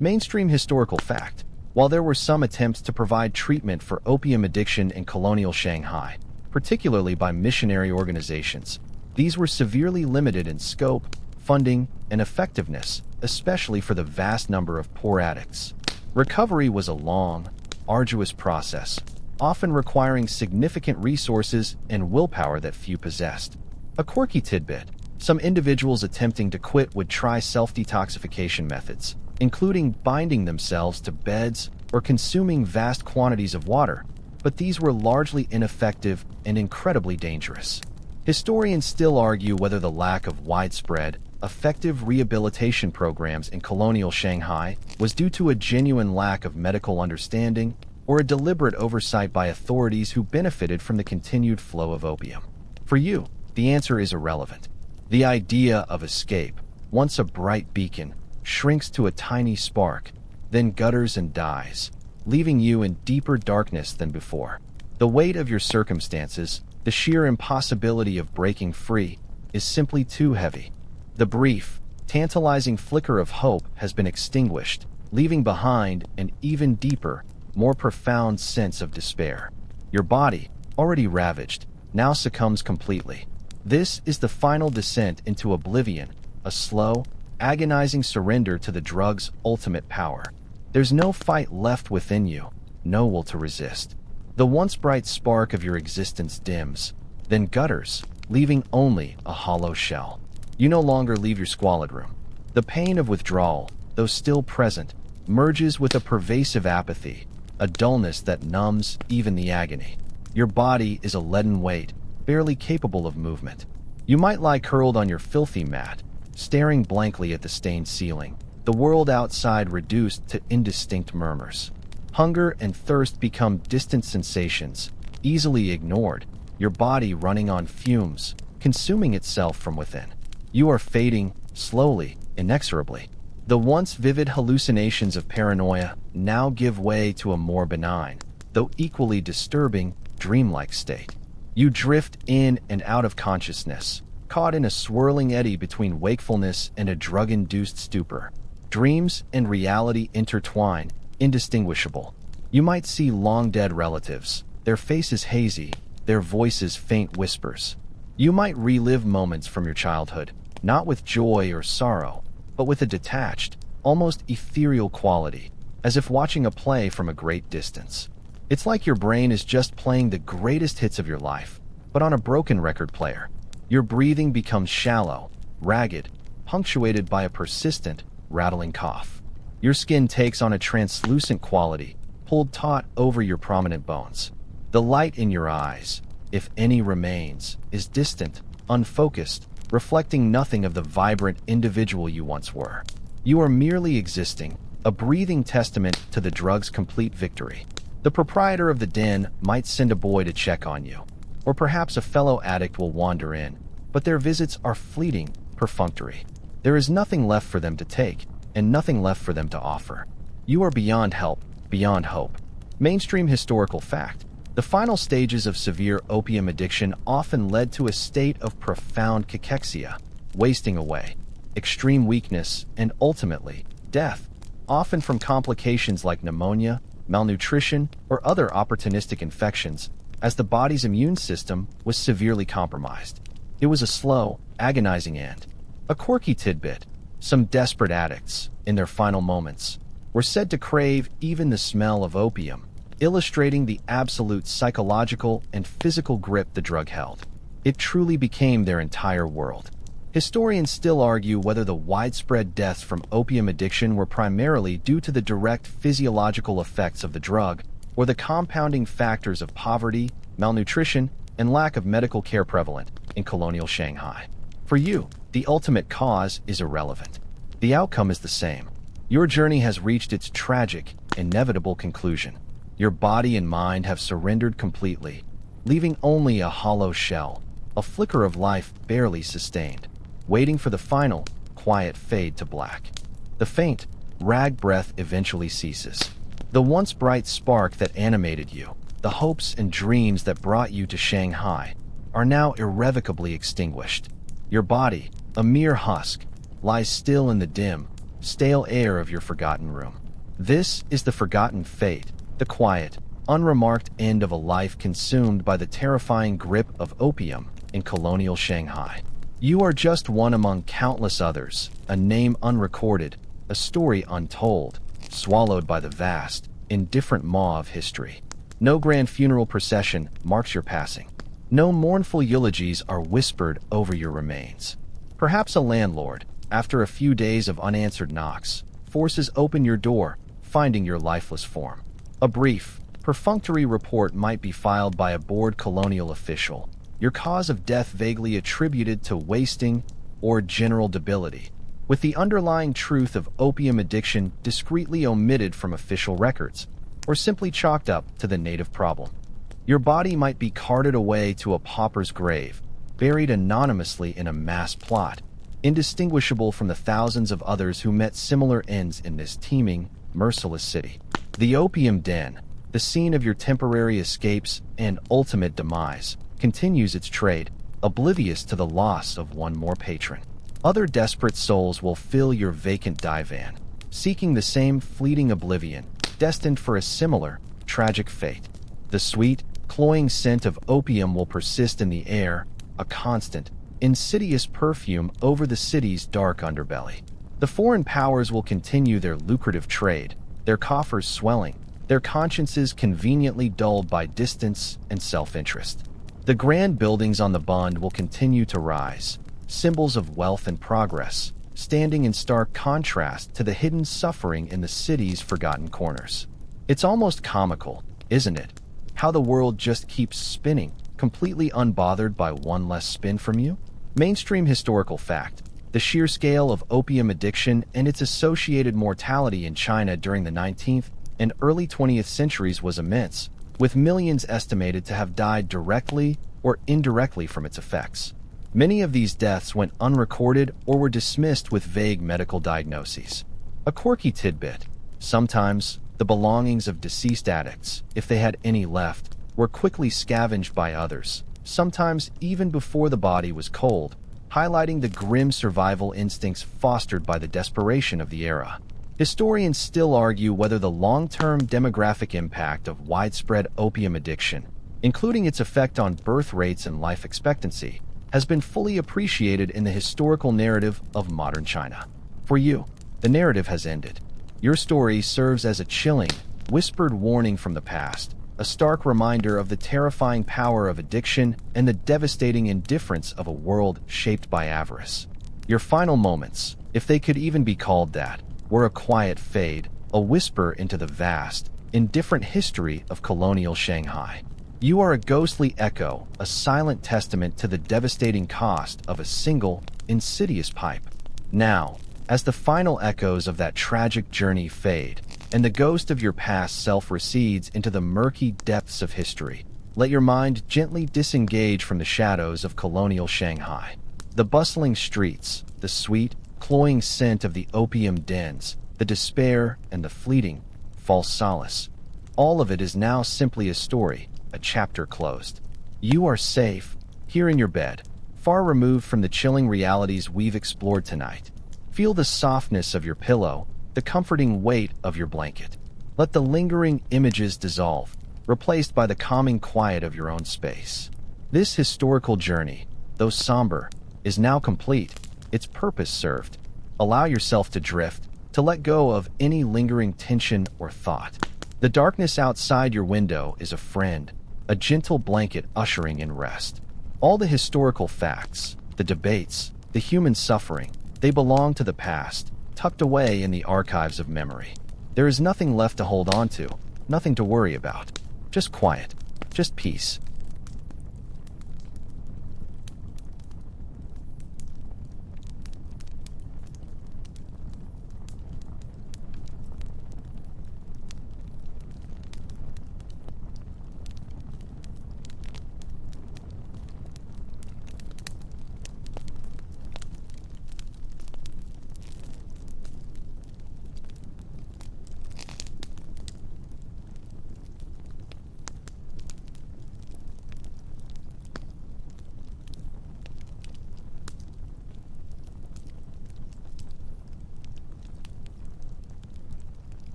Mainstream historical fact: while there were some attempts to provide treatment for opium addiction in colonial Shanghai, particularly by missionary organizations, these were severely limited in scope, funding, and effectiveness, especially for the vast number of poor addicts. Recovery was a long, arduous process, often requiring significant resources and willpower that few possessed. A quirky tidbit: some individuals attempting to quit would try self-detoxification methods, including binding themselves to beds or consuming vast quantities of water, but these were largely ineffective and incredibly dangerous. Historians still argue whether the lack of widespread, effective rehabilitation programs in colonial Shanghai was due to a genuine lack of medical understanding or a deliberate oversight by authorities who benefited from the continued flow of opium. For you, the answer is irrelevant. The idea of escape, once a bright beacon, shrinks to a tiny spark, then gutters and dies, leaving you in deeper darkness than before. The weight of your circumstances, the sheer impossibility of breaking free, is simply too heavy. The brief, tantalizing flicker of hope has been extinguished, leaving behind an even deeper, more profound sense of despair. Your body, already ravaged, now succumbs completely. This is the final descent into oblivion, a slow, agonizing surrender to the drug's ultimate power. There's no fight left within you, no will to resist. The once bright spark of your existence dims, then gutters, leaving only a hollow shell. You no longer leave your squalid room. The pain of withdrawal, though still present, merges with a pervasive apathy, a dullness that numbs even the agony. Your body is a leaden weight, barely capable of movement. You might lie curled on your filthy mat, staring blankly at the stained ceiling, the world outside reduced to indistinct murmurs. Hunger and thirst become distant sensations, easily ignored, your body running on fumes, consuming itself from within. You are fading, slowly, inexorably. The once vivid hallucinations of paranoia now give way to a more benign, though equally disturbing, dreamlike state. You drift in and out of consciousness, caught in a swirling eddy between wakefulness and a drug-induced stupor. Dreams and reality intertwine, indistinguishable. You might see long-dead relatives, their faces hazy, their voices faint whispers. You might relive moments from your childhood, not with joy or sorrow, but with a detached, almost ethereal quality, as if watching a play from a great distance. It's like your brain is just playing the greatest hits of your life, but on a broken record player. Your breathing becomes shallow, ragged, punctuated by a persistent, rattling cough. Your skin takes on a translucent quality, pulled taut over your prominent bones. The light in your eyes, if any remains, is distant, unfocused, reflecting nothing of the vibrant individual you once were. You are merely existing, a breathing testament to the drug's complete victory. The proprietor of the den might send a boy to check on you, or perhaps a fellow addict will wander in, but their visits are fleeting, perfunctory. There is nothing left for them to take, and nothing left for them to offer. You are beyond help, beyond hope. Mainstream historical fact. The final stages of severe opium addiction often led to a state of profound cachexia, wasting away, extreme weakness, and ultimately, death, often from complications like pneumonia, malnutrition, or other opportunistic infections, as the body's immune system was severely compromised. It was a slow, agonizing end. A quirky tidbit: some desperate addicts, in their final moments, were said to crave even the smell of opium, illustrating the absolute psychological and physical grip the drug held. It truly became their entire world. Historians still argue whether the widespread deaths from opium addiction were primarily due to the direct physiological effects of the drug or the compounding factors of poverty, malnutrition, and lack of medical care prevalent in colonial Shanghai. For you, the ultimate cause is irrelevant. The outcome is the same. Your journey has reached its tragic, inevitable conclusion. Your body and mind have surrendered completely, leaving only a hollow shell, a flicker of life barely sustained, waiting for the final, quiet fade to black. The faint, rag breath eventually ceases. The once bright spark that animated you, the hopes and dreams that brought you to Shanghai, are now irrevocably extinguished. Your body, a mere husk, lies still in the dim, stale air of your forgotten room. This is the forgotten fate, the quiet, unremarked end of a life consumed by the terrifying grip of opium in colonial Shanghai. You are just one among countless others, a name unrecorded, a story untold, swallowed by the vast, indifferent maw of history. No grand funeral procession marks your passing. No mournful eulogies are whispered over your remains. Perhaps a landlord, after a few days of unanswered knocks, forces open your door, finding your lifeless form. A brief, perfunctory report might be filed by a bored colonial official, your cause of death vaguely attributed to wasting or general debility, with the underlying truth of opium addiction discreetly omitted from official records, or simply chalked up to the native problem. Your body might be carted away to a pauper's grave, buried anonymously in a mass plot, indistinguishable from the thousands of others who met similar ends in this teeming, merciless city. The opium den, the scene of your temporary escapes and ultimate demise, continues its trade, oblivious to the loss of one more patron. Other desperate souls will fill your vacant divan, seeking the same fleeting oblivion, destined for a similar, tragic fate. The sweet, cloying scent of opium will persist in the air, a constant, insidious perfume over the city's dark underbelly. The foreign powers will continue their lucrative trade, their coffers swelling, their consciences conveniently dulled by distance and self-interest. The grand buildings on the Bund will continue to rise, symbols of wealth and progress, standing in stark contrast to the hidden suffering in the city's forgotten corners. It's almost comical, isn't it? How the world just keeps spinning, completely unbothered by one less spin from you? Mainstream historical fact: the sheer scale of opium addiction and its associated mortality in China during the 19th and early 20th centuries was immense, with millions estimated to have died directly or indirectly from its effects. Many of these deaths went unrecorded or were dismissed with vague medical diagnoses. A quirky tidbit: sometimes the belongings of deceased addicts, if they had any left, were quickly scavenged by others, sometimes even before the body was cold, highlighting the grim survival instincts fostered by the desperation of the era. Historians still argue whether the long-term demographic impact of widespread opium addiction, including its effect on birth rates and life expectancy, has been fully appreciated in the historical narrative of modern China. For you, the narrative has ended. Your story serves as a chilling, whispered warning from the past, a stark reminder of the terrifying power of addiction and the devastating indifference of a world shaped by avarice. Your final moments, if they could even be called that, were a quiet fade, a whisper into the vast, indifferent history of colonial Shanghai. You are a ghostly echo, a silent testament to the devastating cost of a single, insidious pipe. Now, as the final echoes of that tragic journey fade, and the ghost of your past self recedes into the murky depths of history, let your mind gently disengage from the shadows of colonial Shanghai. The bustling streets, the sweet, cloying scent of the opium dens, the despair and the fleeting, false solace. All of it is now simply a story, a chapter closed. You are safe, here in your bed, far removed from the chilling realities we've explored tonight. Feel the softness of your pillow, the comforting weight of your blanket. Let the lingering images dissolve, replaced by the calming quiet of your own space. This historical journey, though somber, is now complete, its purpose served. Allow yourself to drift, to let go of any lingering tension or thought. The darkness outside your window is a friend, a gentle blanket ushering in rest. All the historical facts, the debates, the human suffering, they belong to the past, tucked away in the archives of memory. There is nothing left to hold on to, nothing to worry about. Just quiet, just peace,